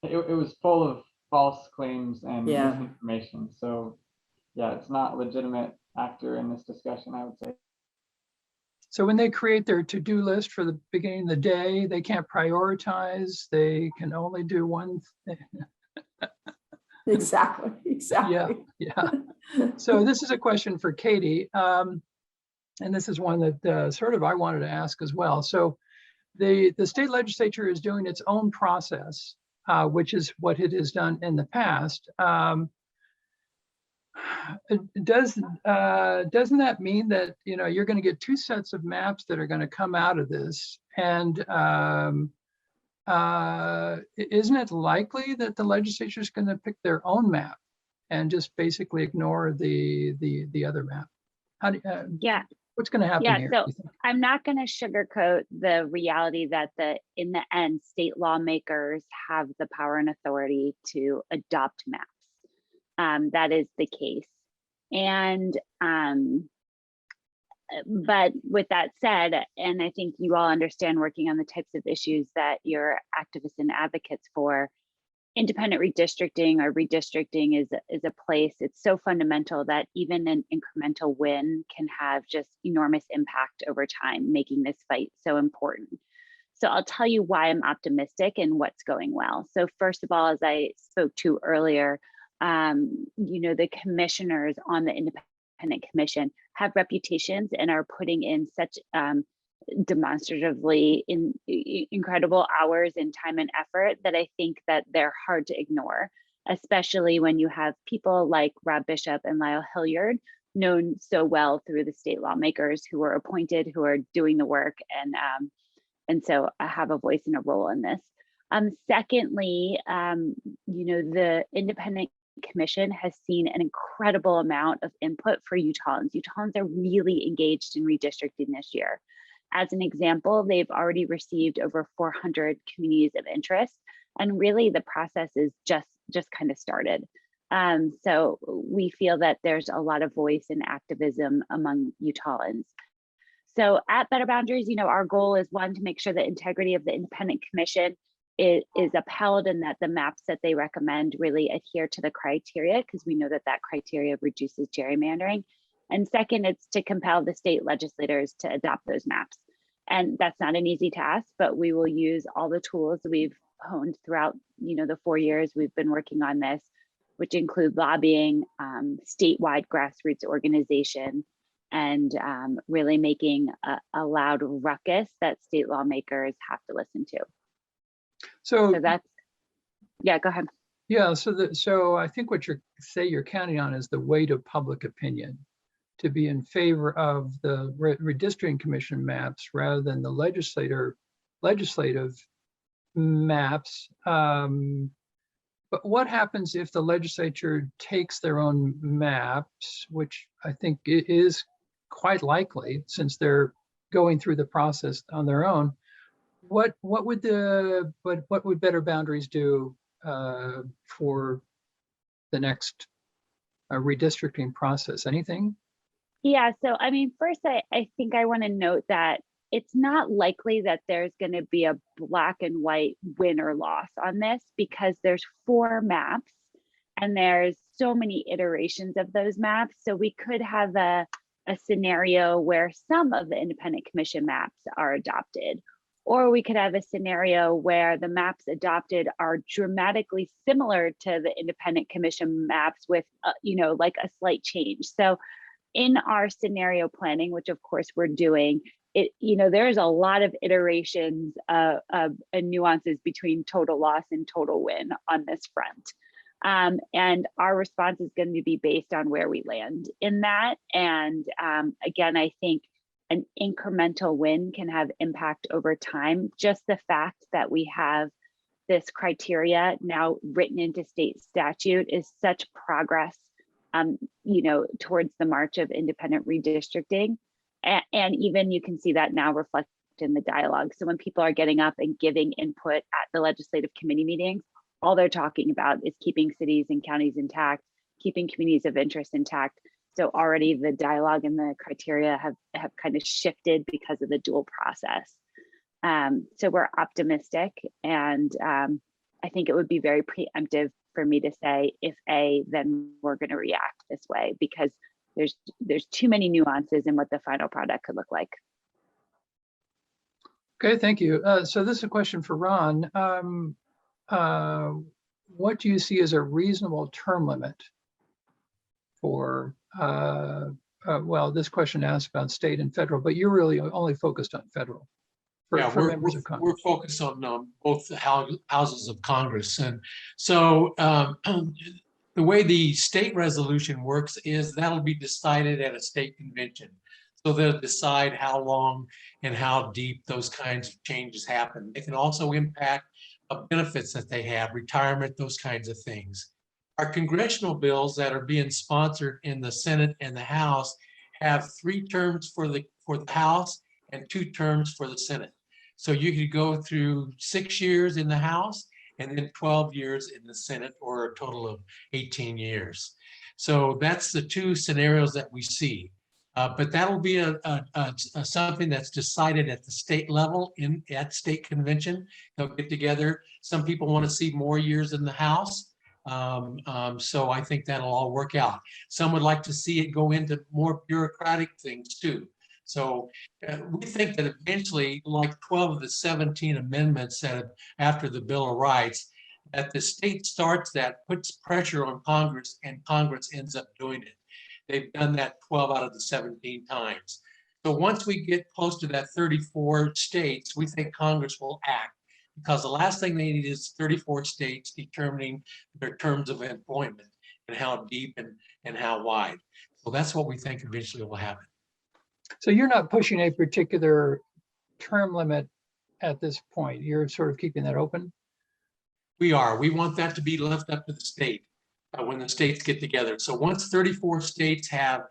it was full of false claims and misinformation. So yeah, it's not a legitimate actor in this discussion, I would say. So when they create their to-do list for the beginning of the day, they can't prioritize. They can only do one thing. Exactly. Yeah. So this is a question for Katie. And this is one that sort of I wanted to ask as well. So the state legislature is doing its own process, which is what it has done in the past. Doesn't that mean that you're going to get two sets of maps that are going to come out of this? And isn't it likely that the legislature is going to pick their own map and just basically ignore the other map? What's going to happen here? So I'm not going to sugarcoat the reality that in the end, state lawmakers have the power and authority to adopt maps. That is the case. And but with that said, and I think you all understand working on the types of issues that you're activists and advocates for, independent redistricting or redistricting is a place, it's so fundamental that even an incremental win can have just enormous impact over time, making this fight so important. So I'll tell you why I'm optimistic and what's going well. So first of all, as I spoke to earlier, the commissioners on the independent commission have reputations and are putting in such demonstratively incredible hours and time and effort that I think that they're hard to ignore, especially when you have people like Rob Bishop and Lyle Hilliard known so well through the state lawmakers who are appointed, who are doing the work, and so I have a voice and a role in this. Secondly, the independent commission has seen an incredible amount of input for Utahns. Utahns are really engaged in redistricting this year. As an example, they've already received over 400 communities of interest, and really the process is just kind of started. So we feel that there's a lot of voice and activism among Utahns. So at Better Boundaries, our goal is one, to make sure the integrity of the independent commission is upheld and that the maps that they recommend really adhere to the criteria, because we know that criteria reduces gerrymandering. And second, it's to compel the state legislators to adopt those maps. And that's not an easy task, but we will use all the tools we've honed throughout the 4 years we've been working on this, which include lobbying, statewide grassroots organization, and really making a loud ruckus that state lawmakers have to listen to. So that's, yeah, go ahead. Yeah, so I think what you're counting on is the weight of public opinion to be in favor of the redistricting commission maps rather than the legislative maps. But what happens if the legislature takes their own maps, which I think is quite likely since they're going through the process on their own? What would better boundaries do for the next redistricting process? Anything? Yeah, so I mean, first, I think I want to note that it's not likely that there's going to be a black and white win or loss on this, because there's 4 maps and there's so many iterations of those maps. So we could have a scenario where some of the independent commission maps are adopted, or we could have a scenario where the maps adopted are dramatically similar to the independent commission maps with, like a slight change. So in our scenario planning, which of course we're doing, there's a lot of iterations and nuances between total loss and total win on this front. And our response is going to be based on where we land in that. And again, I think an incremental win can have impact over time. Just the fact that we have this criteria now written into state statute is such progress, towards the march of independent redistricting. And even you can see that now reflected in the dialogue. So when people are getting up and giving input at the legislative committee meetings, all they're talking about is keeping cities and counties intact, keeping communities of interest intact. So already the dialogue and the criteria have kind of shifted because of the dual process. So we're optimistic, and I think it would be very preemptive for me to say if A, then we're going to react this way, because there's too many nuances in what the final product could look like. Okay, thank you. So this is a question for Ron. What do you see as a reasonable term limit for, well, this question asks about state and federal, but you're really only focused on federal. For members of Congress. We're focused on both the houses of Congress. And so the way the state resolution works is that'll be decided at a state convention. So they'll decide how long and how deep those kinds of changes happen. It can also impact benefits that they have, retirement, those kinds of things. Our congressional bills that are being sponsored in the Senate and the House have 3 terms for the House and 2 terms for the Senate. So you could go through 6 years in the House and then 12 years in the Senate, or a total of 18 years. So that's the 2 scenarios that we see. But that'll be something that's decided at the state level at state convention. They'll get together. Some people want to see more years in the House. So I think that'll all work out. Some would like to see it go into more bureaucratic things too. So we think that eventually, like 12 of the 17 amendments that after the Bill of Rights, that the state starts that, puts pressure on Congress, and Congress ends up doing it. They've done that 12 out of the 17 times. So once we get close to that 34 states, we think Congress will act, because the last thing they need is 34 states determining their terms of employment and how deep and how wide. So that's what we think eventually will happen. So you're not pushing a particular term limit at this point. You're sort of keeping that open? We are. We want that to be left up to the state when the states get together. So once 34 states have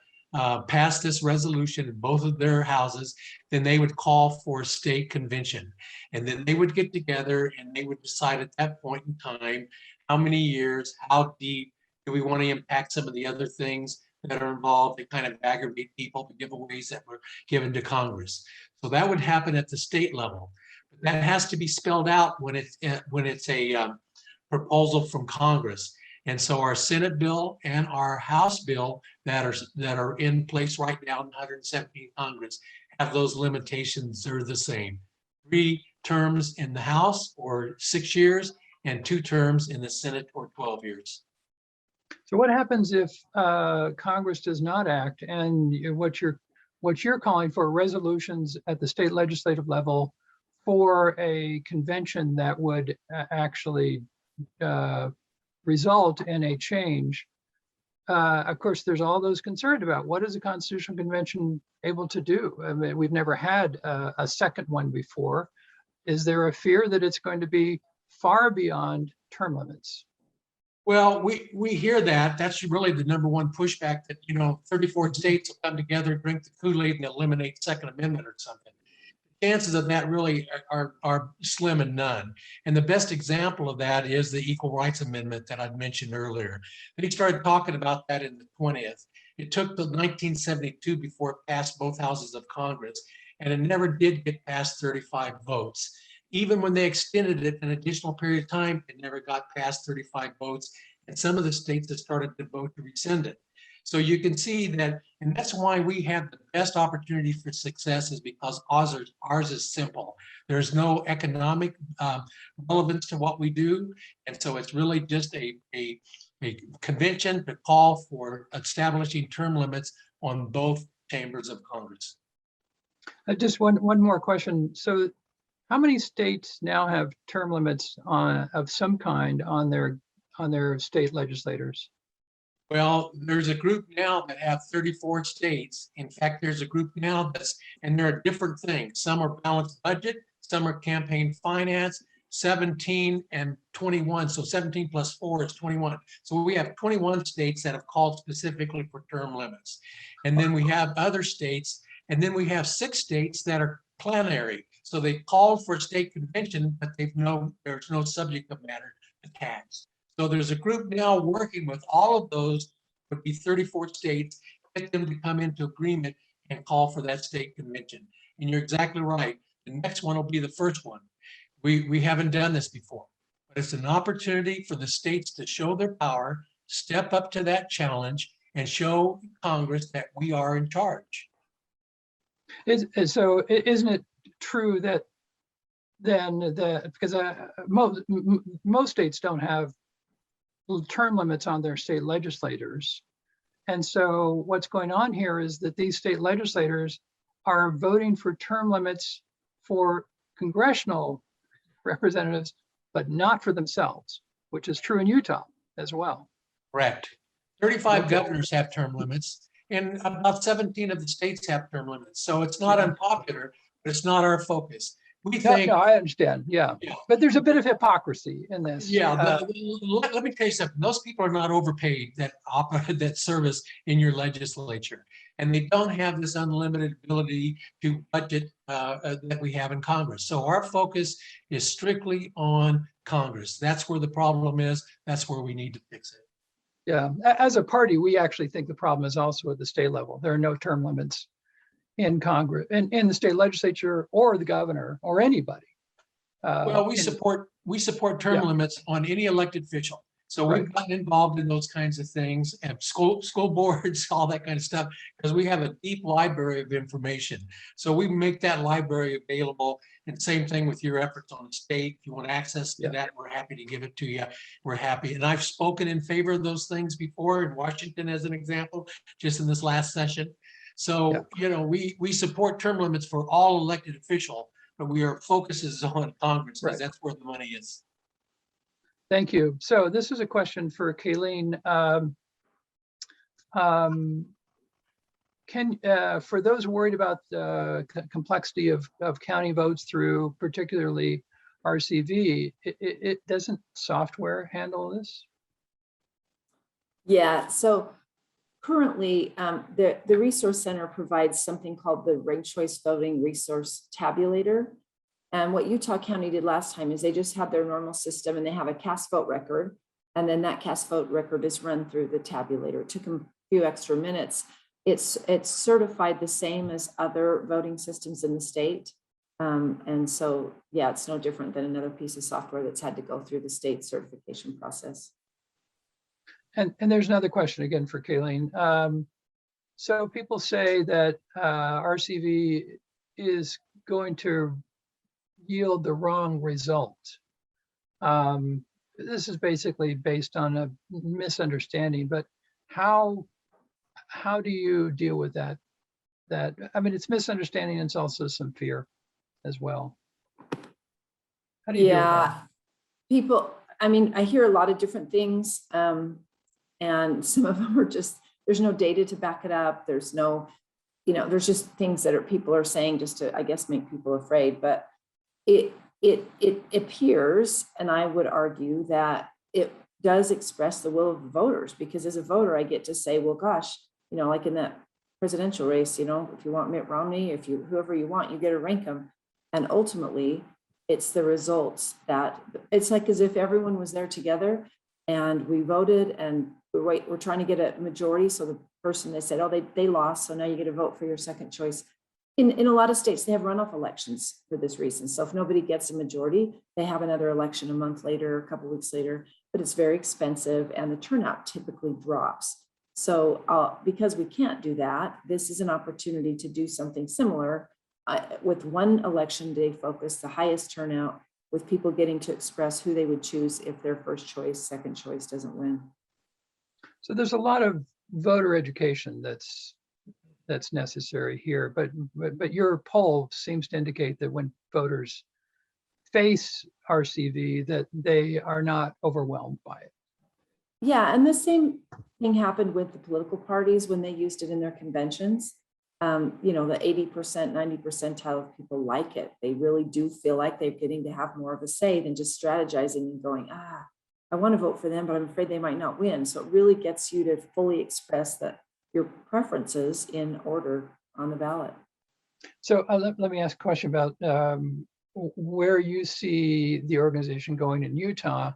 passed this resolution in both of their houses, then they would call for a state convention. And then they would get together and they would decide at that point in time, how many years, how deep, do we want to impact some of the other things that are involved that kind of aggravate people, the giveaways that were given to Congress. So that would happen at the state level. But that has to be spelled out when it's a proposal from Congress. And so our Senate bill and our House bill that are in place right now in 117 Congress have those limitations. They're the same. 3 terms in the House, or 6 years, and 2 terms in the Senate, or 12 years. So what happens if Congress does not act, and what you're calling for resolutions at the state legislative level for a convention that would actually result in a change? of course, there's all those concerned about what is the Constitutional Convention able to do? I mean, we've never had a second one before. Is there a fear that it's going to be far beyond term limits? Well, we hear that. That's really the number one pushback, that, 34 states will come together, drink the Kool-Aid and eliminate Second Amendment or something. Chances of that really are slim and none. And the best example of that is the Equal Rights Amendment that I'd mentioned earlier. They started talking about that in the 20th. It took till 1972 before it passed both houses of Congress, and it never did get past 35 votes. Even when they extended it an additional period of time, it never got past 35 votes. And some of the states have started to vote to rescind it. So you can see that, and that's why we have the best opportunity for success, is because ours is simple. There's no economic relevance to what we do. And so it's really just a convention to call for establishing term limits on both chambers of Congress. Just one more question. So how many states now have term limits of some kind on their state legislators? Well, there's a group now that have 34 states. In fact, there's a group now and there are different things. Some are balanced budget, some are campaign finance, 17 and 21. So 17 plus 4 is 21. So we have 21 states that have called specifically for term limits. And then we have other states, and then we have 6 states that are plenary. So they called for a state convention, but there's no subject of matter attached. So there's a group now working with all of those, would be 34 states, get them to come into agreement and call for that state convention. And you're exactly right. The next one will be the first one. We haven't done this before, but it's an opportunity for the states to show their power, step up to that challenge, and show Congress that we are in charge. So isn't it true that then because most states don't have term limits on their state legislators. And so what's going on here is that these state legislators are voting for term limits for congressional representatives, but not for themselves, which is true in Utah as well. Correct. 35 Okay. governors have term limits, and about 17 of the states have term limits. So it's not unpopular, but it's not our focus. We think. No, I understand. Yeah. Yeah. But there's a bit of hypocrisy in this. Yeah, let me tell you something. Those people are not overpaid that service in your legislature, and they don't have this unlimited ability to budget that we have in Congress. So our focus is strictly on Congress. That's where the problem is. That's where we need to fix it. Yeah. As a party, we actually think the problem is also at the state level. There are no term limits in Congress, in the state legislature, or the governor, or anybody. Well, we support term limits on any elected official. So we've gotten involved in those kinds of things, and school boards, all that kind of stuff, because we have a deep library of information. So we make that library available. And same thing with your efforts on the state. If you want access to that, we're happy to give it to you. We're happy. And I've spoken in favor of those things before in Washington, as an example, just in this last session. So, we support term limits for all elected officials, but our focus is on Congress, because that's where the money is. Thank you. So this is a question for Kaylene. For those worried about the complexity of counting votes through particularly RCV, it doesn't software handle this? Yeah, so currently the Resource Center provides something called the Ranked Choice Voting Resource Tabulator. And what Utah County did last time is they just have their normal system, and they have a cast vote record. And then that cast vote record is run through the tabulator. It took them a few extra minutes. It's certified the same as other voting systems in the state. And so, yeah, it's no different than another piece of software that's had to go through the state certification process. And there's another question again for Kaylene. So people say that RCV is going to yield the wrong result. This is basically based on a misunderstanding, but how do you deal with that? I mean, it's misunderstanding, and it's also some fear as well. How do you deal with that? People, I mean, I hear a lot of different things. And some of them are just, there's no data to back it up. There's no, there's just things that people are saying just to, I guess, make people afraid. But it appears, and I would argue that it does express the will of the voters, because as a voter, I get to say, well, gosh, like in that presidential race, if you want Mitt Romney, whoever you want, you get to rank them. And ultimately, it's the results that, it's like as if everyone was there together and we voted, and we're trying to get a majority. So the person, they said, oh, they lost, so now you get to vote for your second choice. In a lot of states, they have runoff elections for this reason. So if nobody gets a majority, they have another election a month later, a couple of weeks later, but it's very expensive and the turnout typically drops. So because we can't do that, this is an opportunity to do something similar with one election day focus, the highest turnout, with people getting to express who they would choose if their first choice, second choice doesn't win. So there's a lot of voter education that's necessary here, but your poll seems to indicate that when voters face RCV, that they are not overwhelmed by it. Yeah, and the same thing happened with the political parties when they used it in their conventions. The 80%, 90 percentile of people like it. They really do feel like they're getting to have more of a say than just strategizing and going, I want to vote for them, but I'm afraid they might not win. So it really gets you to fully express your preferences in order on the ballot. So let me ask a question about where you see the organization going in Utah.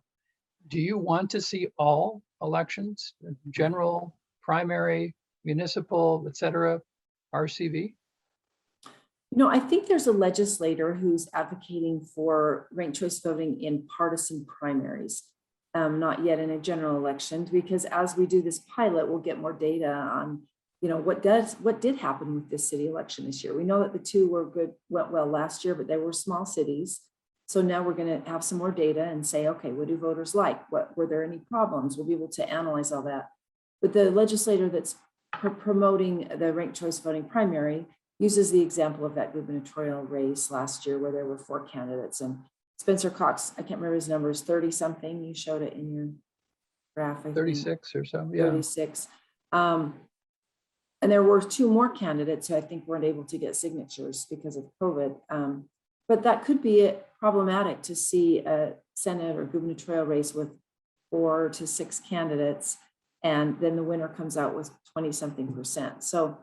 Do you want to see all elections, general, primary, municipal, et cetera, RCV? I think there's a legislator who's advocating for ranked choice voting in partisan primaries, not yet in a general election, because as we do this pilot, we'll get more data on, what did happen with this city election this year. We know that the two went well last year, but they were small cities. So now we're going to have some more data and say, okay, what do voters like? Were there any problems? We'll be able to analyze all that. But the legislator that's promoting the ranked choice voting primary uses the example of that gubernatorial race last year where there were 4 candidates, and Spencer Cox, I can't remember his numbers, 30 something. You showed it in your graph. 36 or so, yeah. 36. And there were 2 more candidates who I think weren't able to get signatures because of COVID. But that could be problematic to see a Senate or gubernatorial race with 4 to 6 candidates, and then the winner comes out with 20-something%. So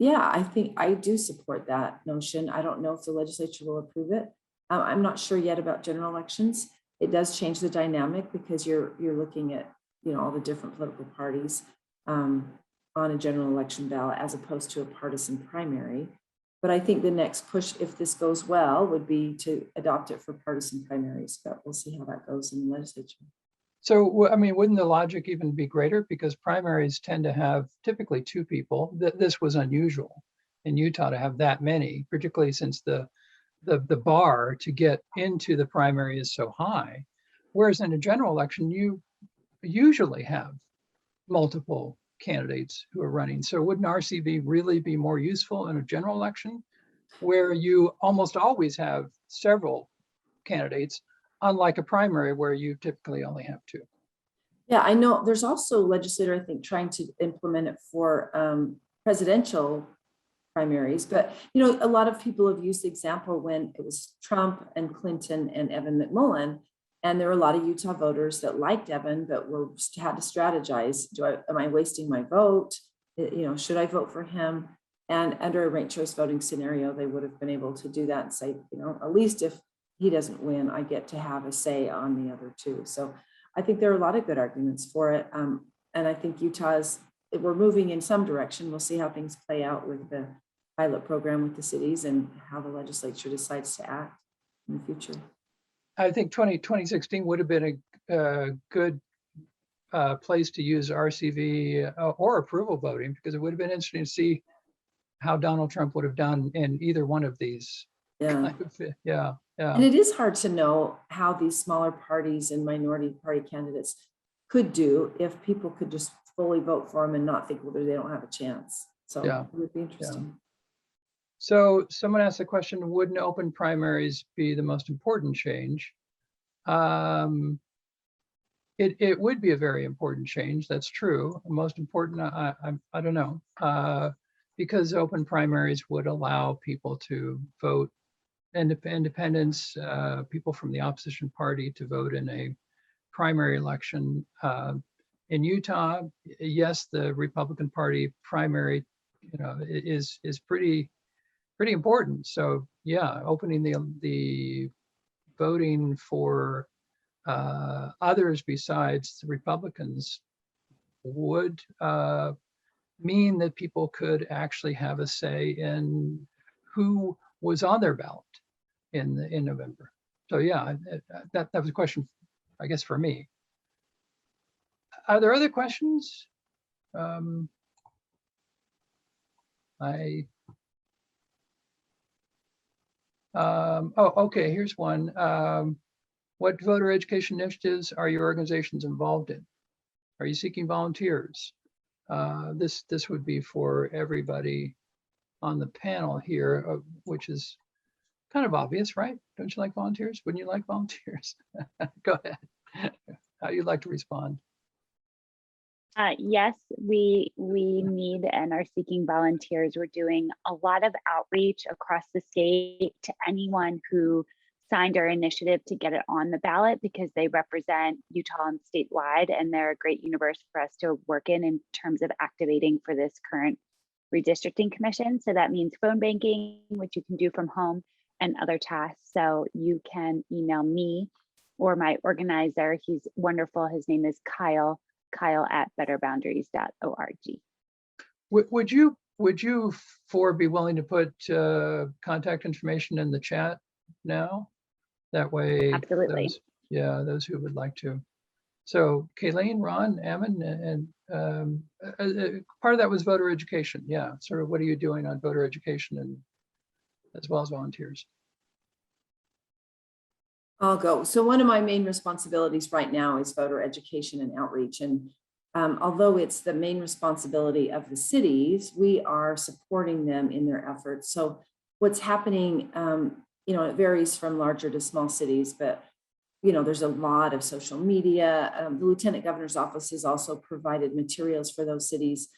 yeah, I think I do support that notion. I don't know if the legislature will approve it. I'm not sure yet about general elections. It does change the dynamic because you're looking at all the different political parties on a general election ballot as opposed to a partisan primary. But I think the next push, if this goes well, would be to adopt it for partisan primaries, but we'll see how that goes in the legislature. So, I mean, wouldn't the logic even be greater? Because primaries tend to have typically 2 people. This was unusual in Utah to have that many, particularly since the bar to get into the primary is so high. Whereas in a general election, you usually have multiple candidates who are running. So wouldn't RCV really be more useful in a general election where you almost always have several candidates, unlike a primary where you typically only have 2? Yeah, I know there's also a legislator, I think, trying to implement it for presidential primaries. But, a lot of people have used the example when it was Trump and Clinton and Evan McMullin. And there were a lot of Utah voters that liked Evan, but had to strategize. Am I wasting my vote? Should I vote for him? And under a ranked choice voting scenario, they would have been able to do that and say, at least if he doesn't win, I get to have a say on the other 2. So I think there are a lot of good arguments for it. And I think we're moving in some direction. We'll see how things play out with the pilot program with the cities and how the legislature decides to act in the future. I think 2016 would have been a good place to use RCV or approval voting, because it would have been interesting to see how Donald Trump would have done in either one of these. Yeah. Yeah. And it is hard to know how these smaller parties and minority party candidates could do if people could just fully vote for them and not think, well, they don't have a chance. So Yeah. it would be interesting. Yeah. So someone asked the question, wouldn't open primaries be the most important change? It would be a very important change. That's true. Most important, I don't know, because open primaries would allow people to vote, independents, people from the opposition party to vote in a primary election. In Utah, yes, the Republican Party primary, is pretty important. So yeah, opening the voting for others besides the Republicans would mean that people could actually have a say in who was on their ballot in November. So yeah, that was a question, I guess, for me. Are there other questions? Oh, okay, here's one. What voter education initiatives are your organizations involved in? Are you seeking volunteers? This would be for everybody on the panel here, which is kind of obvious, right? Don't you like volunteers? Wouldn't you like volunteers? Go ahead. How you'd like to respond? Yes, we need and are seeking volunteers. We're doing a lot of outreach across the state to anyone who signed our initiative to get it on the ballot, because they represent Utah and statewide, and they're a great universe for us to work in terms of activating for this current redistricting commission. So that means phone banking, which you can do from home, and other tasks. So you can email me or my organizer. He's wonderful. His name is Kyle at betterboundaries.org. Would you be willing to put contact information in the chat now? That way, Absolutely. those who would like to. So Kaylene, Ron, Ammon, and part of that was voter education. Yeah, sort of what are you doing on voter education and as well as volunteers? I'll go. So one of my main responsibilities right now is voter education and outreach. And although it's the main responsibility of the cities, we are supporting them in their efforts. So what's happening, it varies from larger to small cities, but there's a lot of social media. The Lieutenant Governor's office has also provided materials for those cities.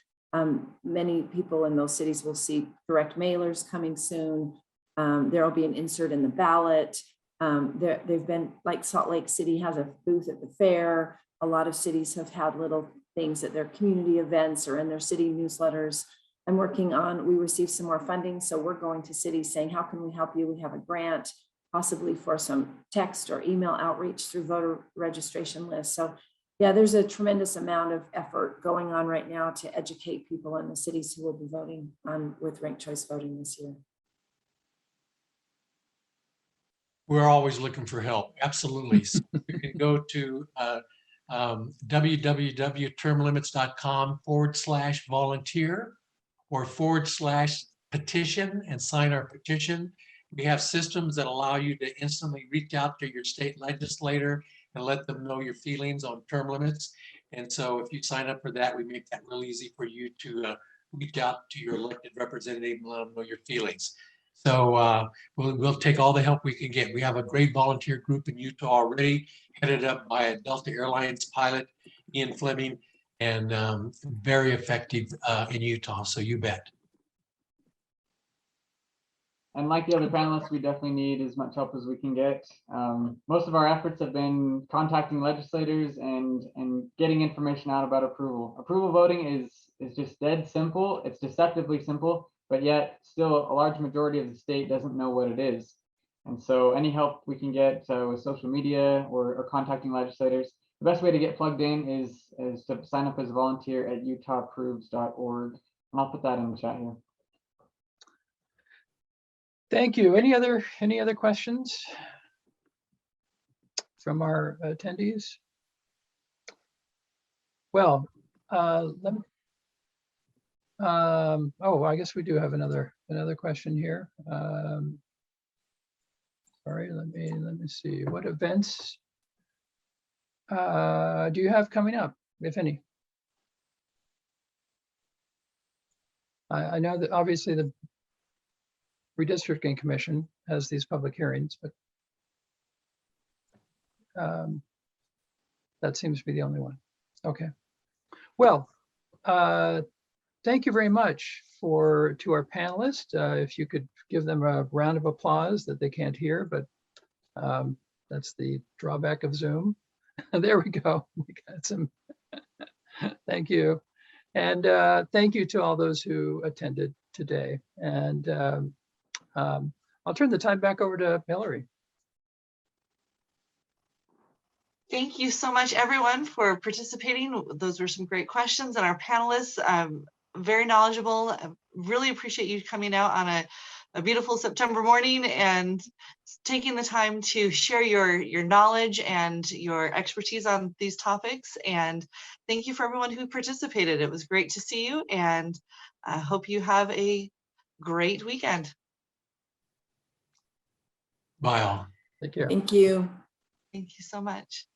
Many people in those cities will see direct mailers coming soon. There will be an insert in the ballot. They've been, like Salt Lake City has a booth at the fair. A lot of cities have had little things at their community events or in their city newsletters. I'm working on, we received some more funding, so we're going to cities saying, how can we help you? We have a grant, possibly for some text or email outreach through voter registration lists. So yeah, there's a tremendous amount of effort going on right now to educate people in the cities who will be voting with ranked choice voting this year. We're always looking for help. Absolutely. So you can go to www.termlimits.com/volunteer or /petition and sign our petition. We have systems that allow you to instantly reach out to your state legislator and let them know your feelings on term limits. And so if you sign up for that, we make that real easy for you to reach out to your elected representative and let them know your feelings. So we'll take all the help we can get. We have a great volunteer group in Utah already, headed up by a Delta Airlines pilot, Ian Fleming, and very effective in Utah. So you bet. And like the other panelists, we definitely need as much help as we can get. Most of our efforts have been contacting legislators and getting information out about approval. Approval voting is just dead simple. It's deceptively simple, but yet still a large majority of the state doesn't know what it is. And so any help we can get with social media or contacting legislators, the best way to get plugged in is to sign up as a volunteer at utahapproves.org. And I'll put that in the chat here. Thank you. Any other questions from our attendees? Well, let me, I guess we do have another question here. Sorry, let me see. What events do you have coming up, if any? I know that obviously the Redistricting Commission has these public hearings, but That seems to be the only one. Okay. Well, thank you very much to our panelists. If you could give them a round of applause that they can't hear, but that's the drawback of Zoom. There we go. We got some. Thank you. And thank you to all those who attended today. And I'll turn the time back over to Hillary. Thank you so much, everyone, for participating. Those were some great questions, and our panelists, very knowledgeable. I really appreciate you coming out on a beautiful September morning and taking the time to share your knowledge and your expertise on these topics. And thank you for everyone who participated. It was great to see you, and I hope you have a great weekend. Bye all. Take care. Thank you. Thank you so much.